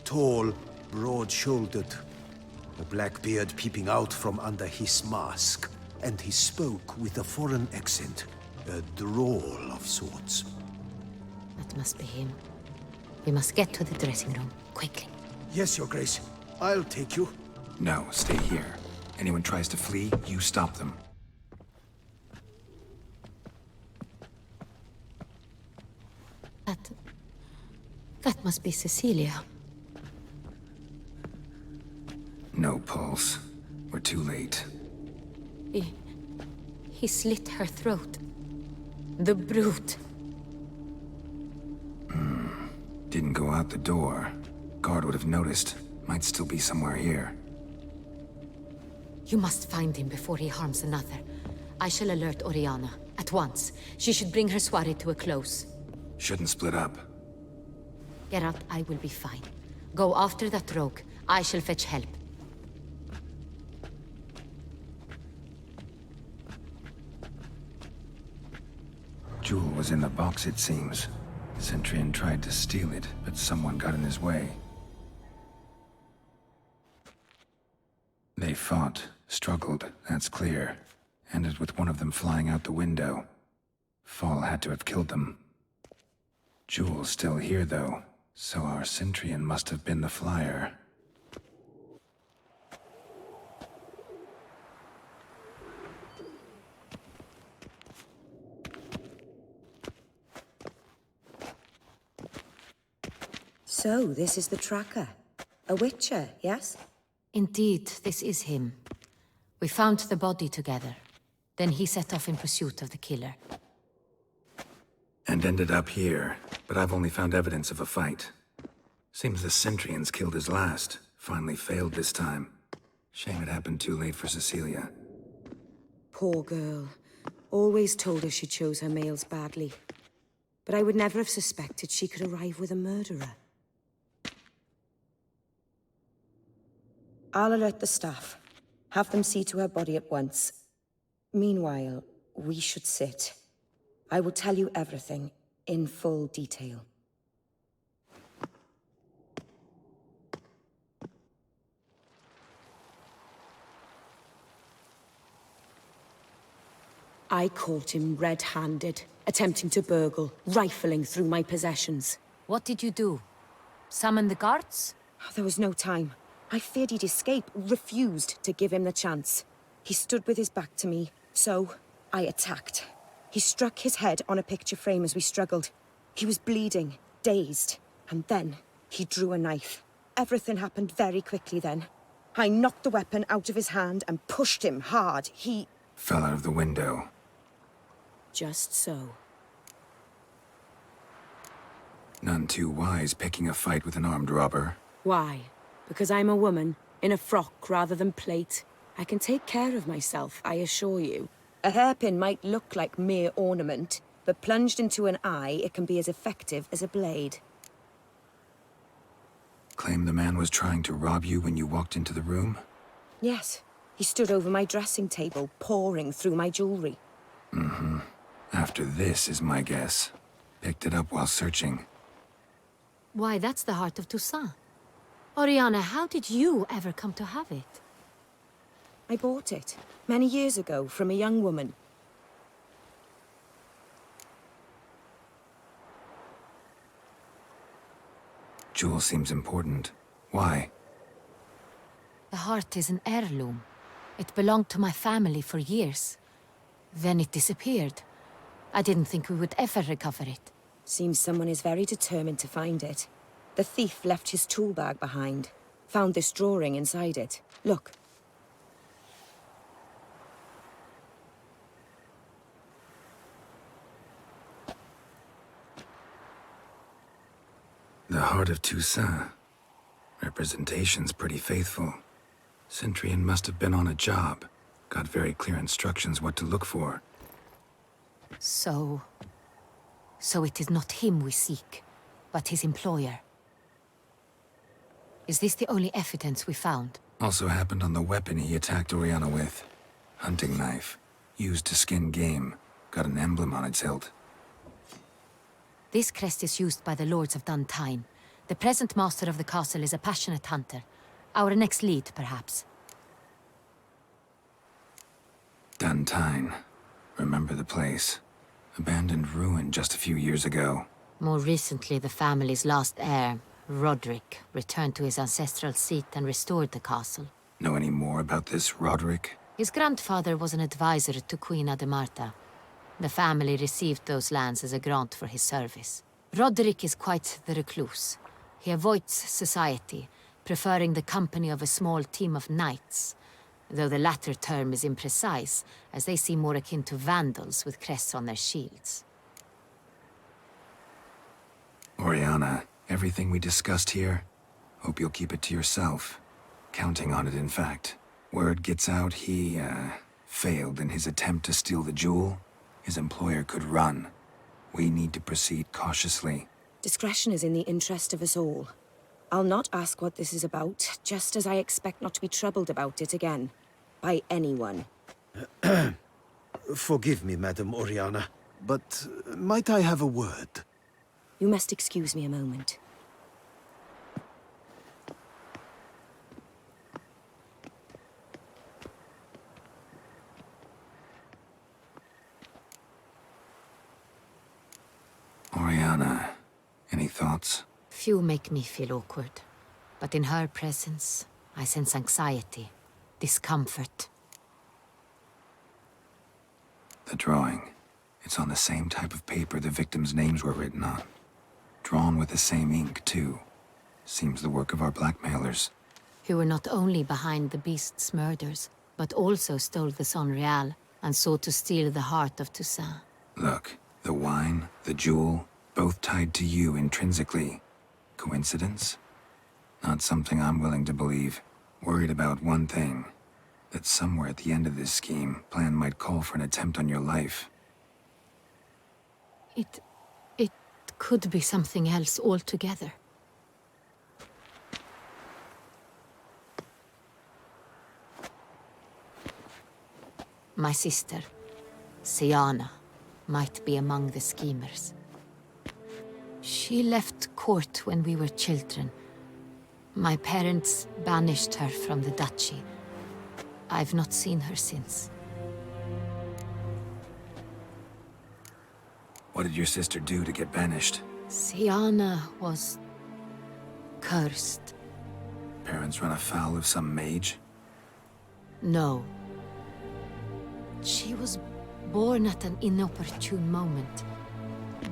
Tall, broad-shouldered, a black beard peeping out from under his mask, and he spoke with a foreign accent, a drawl of sorts. That must be him. We must get to the dressing room, quickly. Yes, Your Grace. I'll take you. No, stay here. Anyone tries to flee, you stop them. That must be Cecilia. No pulse. We're too late. He slit her throat. The brute. Didn't go out the door. Guard would have noticed. Might still be somewhere here. You must find him before he harms another. I shall alert Oriana. At once. She should bring her soirée to a close. Shouldn't split up. Geralt, I will be fine. Go after that rogue. I shall fetch help. Jewel was in the box, it seems. Centurion tried to steal it, but someone got in his way. They fought, struggled, that's clear. Ended with one of them flying out the window. Fall had to have killed them. Jewel's still here, though, so our Centurion must have been the flyer. So, this is the tracker. A Witcher, yes? Indeed, this is him. We found the body together. Then he set off in pursuit of the killer. And ended up here, but I've only found evidence of a fight. Seems the Centurions killed his last. Finally failed this time. Shame it happened too late for Cecilia. Poor girl. Always told her she chose her males badly. But I would never have suspected she could arrive with a murderer. I'll alert the staff. Have them see to her body at once. Meanwhile, we should sit. I will tell you everything, in full detail. I caught him red-handed, attempting to burgle, rifling through my possessions. What did you do? Summon the guards? There was no time. I feared he'd escape, refused to give him the chance. He stood with his back to me, so I attacked. He struck his head on a picture frame as we struggled. He was bleeding, dazed, and then he drew a knife. Everything happened very quickly then. I knocked the weapon out of his hand and pushed him hard. He fell out of the window. Just so. None too wise picking a fight with an armed robber. Why? Because I'm a woman, in a frock rather than plate. I can take care of myself, I assure you. A hairpin might look like mere ornament, but plunged into an eye, it can be as effective as a blade. Claim the man was trying to rob you when you walked into the room? Yes. He stood over my dressing table, pouring through my jewelry. Mm-hmm. After this is my guess. Picked it up while searching. Why, that's the heart of Toussaint. Oriana, how did you ever come to have it? I bought it, many years ago, from a young woman. Jewel seems important. Why? The heart is an heirloom. It belonged to my family for years. Then it disappeared. I didn't think we would ever recover it. Seems someone is very determined to find it. The thief left his tool bag behind. Found this drawing inside it. Look. The Heart of Toussaint. Representation's pretty faithful. Centurion must have been on a job. Got very clear instructions what to look for. So it is not him we seek, but his employer. Is this the only evidence we found? Also happened on the weapon he attacked Oriana with. Hunting knife. Used to skin game. Got an emblem on its hilt. This crest is used by the Lords of Duntine. The present master of the castle is a passionate hunter. Our next lead, perhaps. Duntine. Remember the place. Abandoned ruin just a few years ago. More recently, the family's last heir, Roderick, returned to his ancestral seat and restored the castle. Know any more about this Roderick? His grandfather was an advisor to Queen Ademarta. The family received those lands as a grant for his service. Roderick is quite the recluse. He avoids society, preferring the company of a small team of knights, though the latter term is imprecise, as they seem more akin to vandals with crests on their shields. Oriana, everything we discussed here, hope you'll keep it to yourself. Counting on it, in fact. Word gets out he, failed in his attempt to steal the jewel. His employer could run. We need to proceed cautiously. Discretion is in the interest of us all. I'll not ask what this is about, just as I expect not to be troubled about it again. By anyone. Forgive me, Madam Oriana, but might I have a word? You must excuse me a moment. Oriana, any thoughts? Few make me feel awkward, but in her presence, I sense anxiety, discomfort. The drawing. It's on the same type of paper the victims' names were written on. Drawn with the same ink, too. Seems the work of our blackmailers. Who were not only behind the beast's murders, but also stole the Sonreal and sought to steal the heart of Toussaint. Look, the wine, the jewel, both tied to you intrinsically. Coincidence? Not something I'm willing to believe. Worried about one thing. That somewhere at the end of this scheme, plan might call for an attempt on your life. It could be something else altogether. My sister, Siana, might be among the schemers. She left court when we were children. My parents banished her from the duchy. I've not seen her since. What did your sister do to get banished? Siana was cursed. Parents run afoul of some mage? No. She was born at an inopportune moment.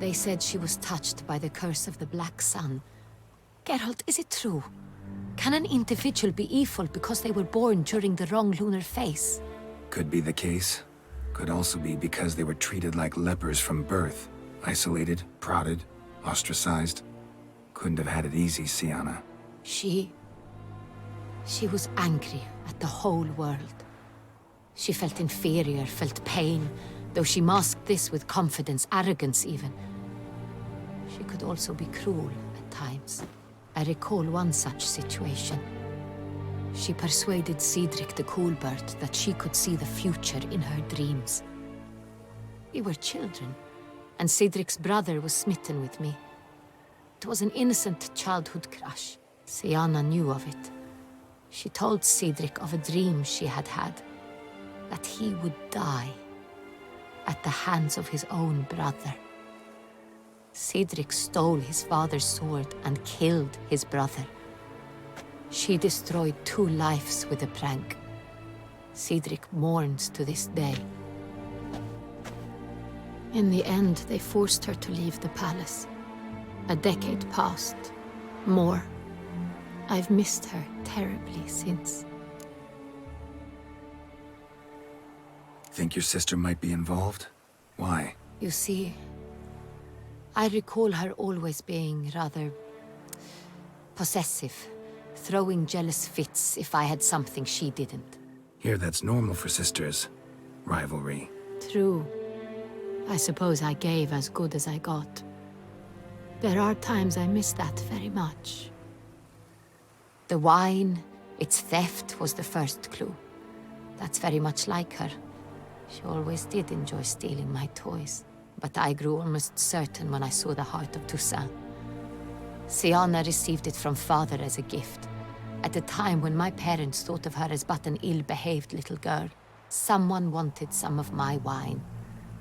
They said she was touched by the curse of the Black Sun. Geralt, is it true? Can an individual be evil because they were born during the wrong lunar phase? Could be the case. Could also be because they were treated like lepers from birth. Isolated, prodded, ostracized. Couldn't have had it easy, Siana. She was angry at the whole world. She felt inferior, felt pain, though she masked this with confidence, arrogance even. She could also be cruel at times. I recall one such situation. She persuaded Cedric the Coolbird that she could see the future in her dreams. We were children, and Cedric's brother was smitten with me. It was an innocent childhood crush. Siana knew of it. She told Cedric of a dream she had had, that he would die at the hands of his own brother. Cedric stole his father's sword and killed his brother. She destroyed 2 lives with a prank. Cedric mourns to this day. In the end, they forced her to leave the palace. A decade passed, More. I've missed her terribly since. Think your sister might be involved? Why? You see, I recall her always being rather possessive, throwing jealous fits if I had something she didn't. Here, that's normal for sisters. Rivalry. True. I suppose I gave as good as I got. There are times I miss that very much. The wine, its theft, was the first clue. That's very much like her. She always did enjoy stealing my toys. But I grew almost certain when I saw the heart of Toussaint. Syanna received it from father as a gift. At a time when my parents thought of her as but an ill-behaved little girl, someone wanted some of my wine.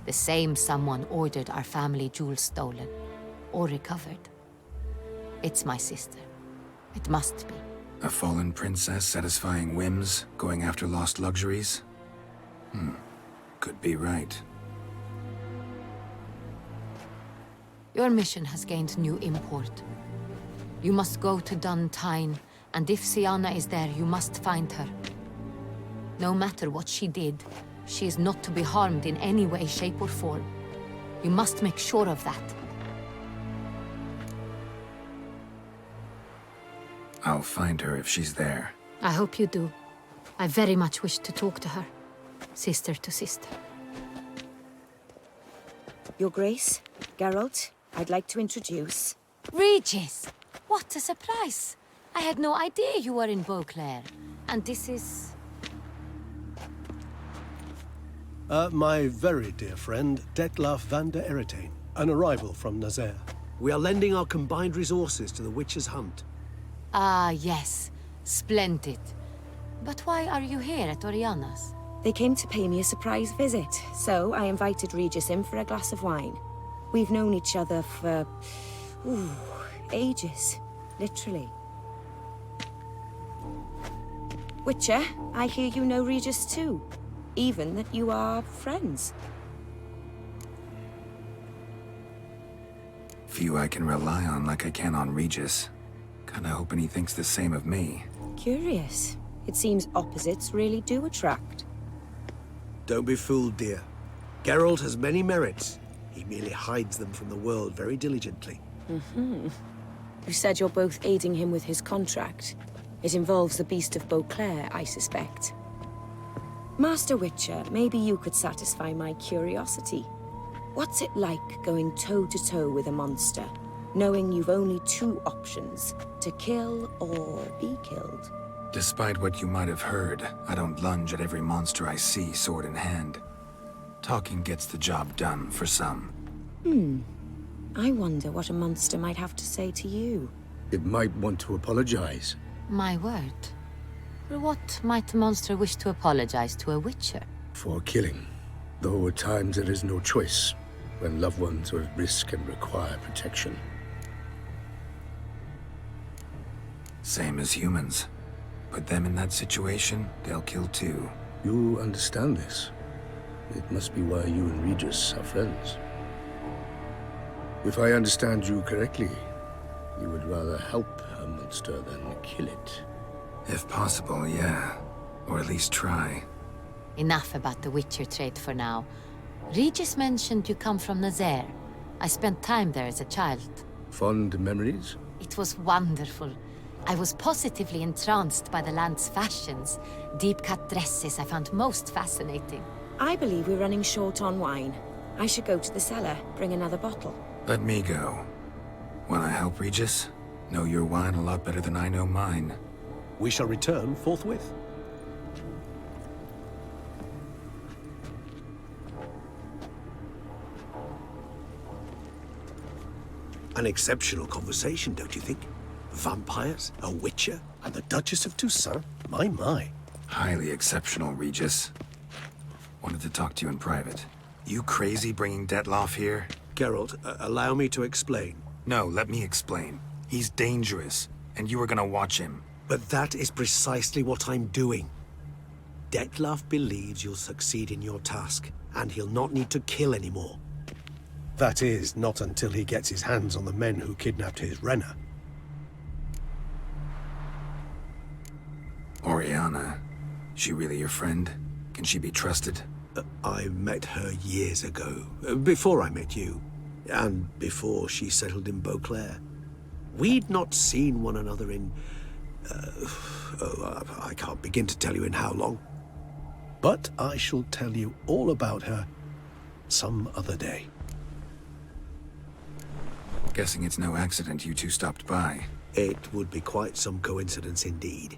The same someone ordered our family jewels stolen, or recovered. It's my sister. It must be. A fallen princess satisfying whims, going after lost luxuries? Could be right. Your mission has gained new import. You must go to Dun Tine, and if Syanna is there, you must find her. No matter what she did, she is not to be harmed in any way, shape, or form. You must make sure of that. I'll find her if she's there. I hope you do. I very much wish to talk to her. Sister to sister. Your Grace, Geralt, I'd like to introduce... Regis! What a surprise! I had no idea you were in Beauclair. And this is... My very dear friend, Detlaf van der Eretain, an arrival from Nazaire. We are lending our combined resources to the Witcher's hunt. Ah, yes. Splendid. But why are you here at Oriana's? They came to pay me a surprise visit, so I invited Regis in for a glass of wine. We've known each other for... ages. Literally. Witcher, I hear you know Regis too. Even that you are friends. Few I can rely on like I can on Regis. Kinda hoping he thinks the same of me. Curious. It seems opposites really do attract. Don't be fooled, dear. Geralt has many merits. He merely hides them from the world very diligently. You said you're both aiding him with his contract. It involves the Beast of Beauclair, I suspect. Master Witcher, maybe you could satisfy my curiosity. What's it like going toe-to-toe with a monster, knowing you've only two options, to kill or be killed? Despite what you might have heard, I don't lunge at every monster I see sword in hand. Talking gets the job done for some. I wonder what a monster might have to say to you. It might want to apologize. My word. For what might a monster wish to apologize to a Witcher? For killing. Though at times there is no choice, when loved ones are at risk and require protection. Same as humans. Put them in that situation, they'll kill too. You understand this. It must be why you and Regis are friends. If I understand you correctly, you would rather help a monster than kill it. If possible, yeah. Or at least try. Enough about the Witcher trade for now. Regis mentioned you come from Nazaire. I spent time there as a child. Fond memories? It was wonderful. I was positively entranced by the land's fashions. Deep-cut dresses I found most fascinating. I believe we're running short on wine. I should go to the cellar, bring another bottle. Let me go. Wanna help, Regis? Know your wine a lot better than I know mine. We shall return forthwith. An exceptional conversation, don't you think? Vampires, a Witcher, and the Duchess of Toussaint? My. Highly exceptional, Regis. Wanted to talk to you in private. You crazy bringing Detlaf here? Geralt, allow me to explain. No, let me explain. He's dangerous, and you were gonna watch him. But that is precisely what I'm doing. Detlaf believes you'll succeed in your task, and he'll not need to kill anymore. That is, not until he gets his hands on the men who kidnapped his Renna. Oriana. She really your friend? Can she be trusted? I met her years ago, before I met you, and before she settled in Beauclair. We'd not seen one another in... I can't begin to tell you in how long. But I shall tell you all about her some other day. Guessing it's no accident you two stopped by. It would be quite some coincidence indeed.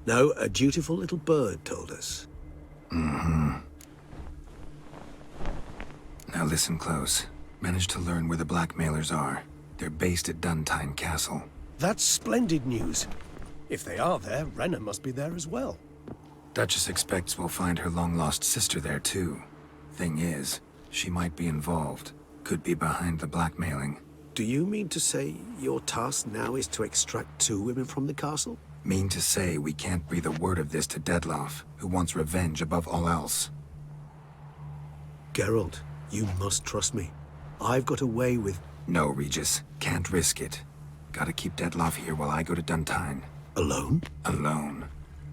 No, a dutiful little bird told us. Mm-hmm. Now listen close. Managed to learn where the blackmailers are. They're based at Duntine Castle. That's splendid news. If they are there, Renna must be there as well. Duchess expects we'll find her long-lost sister there, too. Thing is, she might be involved. Could be behind the blackmailing. Do you mean to say your task now is to extract 2 women from the castle? Mean to say we can't breathe a word of this to Dettlaff, who wants revenge above all else. Geralt, you must trust me. I've got a way with... No, Regis. Can't risk it. Gotta keep Dettlaff here while I go to Duntine. Alone? Alone.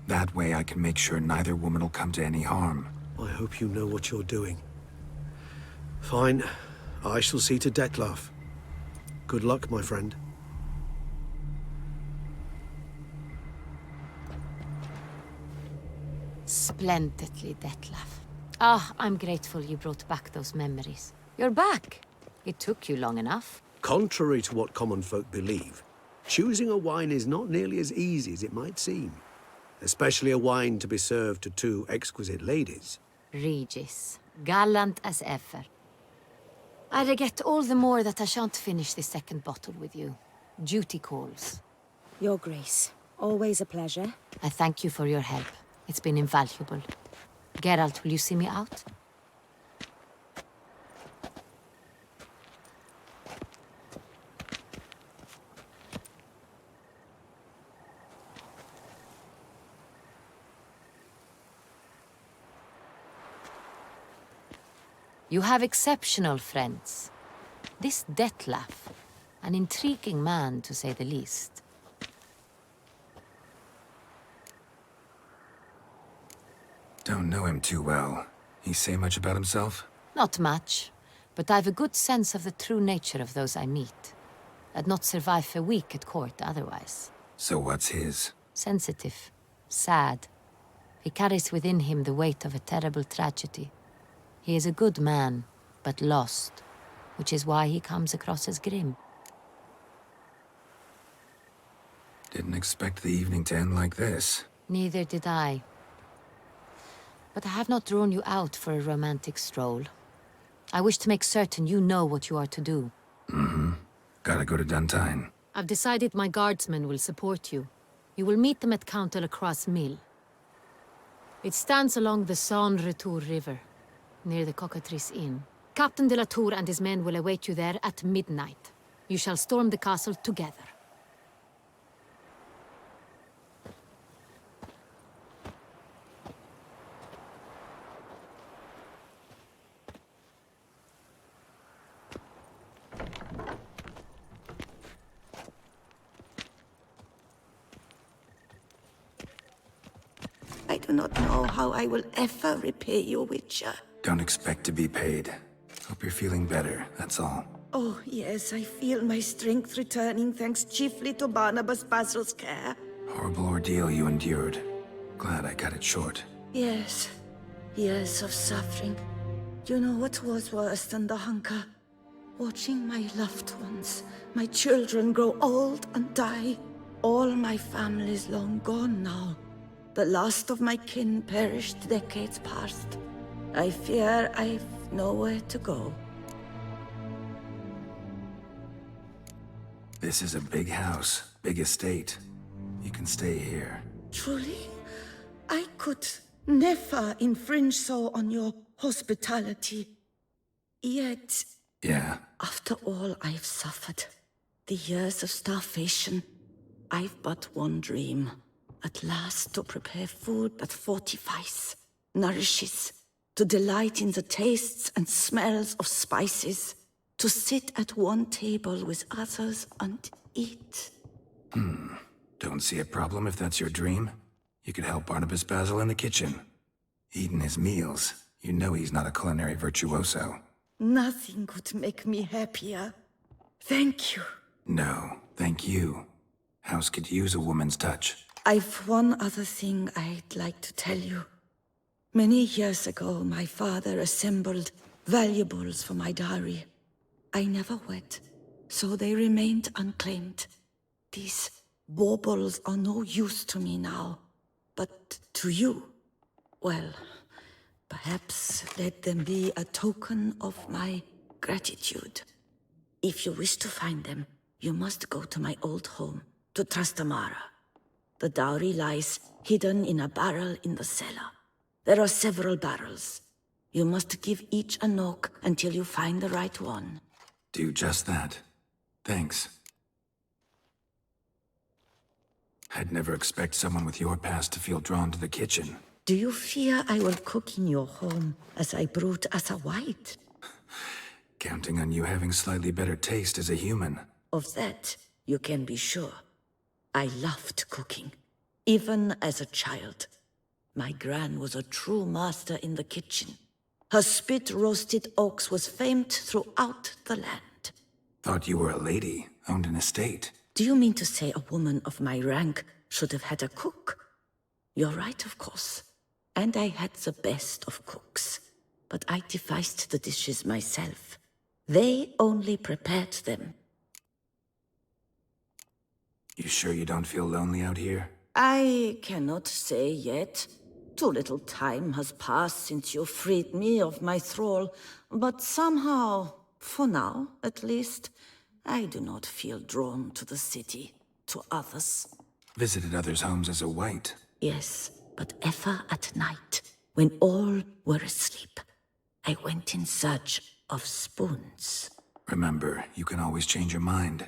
That way I can make sure neither woman will come to any harm. I hope you know what you're doing. Fine. I shall see to Dettlaff. Good luck, my friend. Splendidly, Dettlaff. Ah, I'm grateful you brought back those memories. You're back. It took you long enough. Contrary to what common folk believe, choosing a wine is not nearly as easy as it might seem. Especially a wine to be served to 2 exquisite ladies. Regis, gallant as ever. I regret all the more that I shan't finish the 2nd bottle with you. Duty calls. Your Grace, always a pleasure. I thank you for your help. It's been invaluable. Geralt, will you see me out? You have exceptional friends. This Dettlaff, an intriguing man to say the least. Don't know him too well. He say much about himself? Not much, but I've a good sense of the true nature of those I meet. I'd not survive a week at court otherwise. So what's his? Sensitive, sad. He carries within him the weight of a terrible tragedy. He is a good man, but lost, which is why he comes across as grim. Didn't expect the evening to end like this. Neither did I. But I have not drawn you out for a romantic stroll. I wish to make certain you know what you are to do. Mm-hmm. Gotta go to Duntine. I've decided my guardsmen will support you. You will meet them at Count Delacroix' mill. It stands along the Saône-Retour River, near the Cockatrice Inn. Captain de la Tour and his men will await you there at midnight. You shall storm the castle together. I do not know how I will ever repay you, Witcher. Don't expect to be paid. Hope you're feeling better, that's all. Oh, yes, I feel my strength returning thanks chiefly to Barnabas Basil's care. Horrible ordeal you endured. Glad I cut it short. Yes, years of suffering. Do you know what was worse than the hunger? Watching my loved ones, my children grow old and die. All my family's long gone now. The last of my kin perished decades past. I fear I've nowhere to go. This is a big house, big estate. You can stay here. Truly? I could never infringe so on your hospitality. Yet, Yeah. after all I've suffered, the years of starvation, I've but one dream. At last to prepare food that fortifies, nourishes, to delight in the tastes and smells of spices, to sit at one table with others and eat. Don't see a problem if that's your dream. You could help Barnabas Basil in the kitchen. Eating his meals. You know he's not a culinary virtuoso. Nothing could make me happier. Thank you. No, thank you. House could use a woman's touch. I've one other thing I'd like to tell you. Many years ago, my father assembled valuables for my dowry. I never wed, so they remained unclaimed. These baubles are no use to me now, but to you, well, perhaps let them be a token of my gratitude. If you wish to find them, you must go to my old home, to Trastamara. The dowry lies hidden in a barrel in the cellar. There are several barrels. You must give each a knock until you find the right one. Do just that. Thanks. I'd never expect someone with your past to feel drawn to the kitchen. Do you fear I will cook in your home as I brewed as a white? Counting on you having slightly better taste as a human. Of that, you can be sure. I loved cooking, even as a child. My gran was a true master in the kitchen. Her spit-roasted ox was famed throughout the land. Thought you were a lady, owned an estate. Do you mean to say a woman of my rank should have had a cook? You're right, of course. And I had the best of cooks. But I devised the dishes myself. They only prepared them. You sure you don't feel lonely out here? I cannot say yet. Too little time has passed since you freed me of my thrall, but somehow, for now at least, I do not feel drawn to the city, to others. Visited others' homes as a white. Yes, but ever at night, when all were asleep, I went in search of spoons. Remember, you can always change your mind.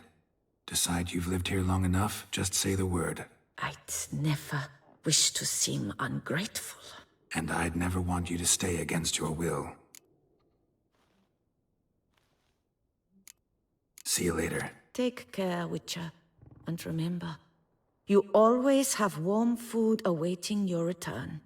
Decide you've lived here long enough, just say the word. I'd never wish to seem ungrateful. And I'd never want you to stay against your will. See you later. Take care, Witcher. And remember, you always have warm food awaiting your return.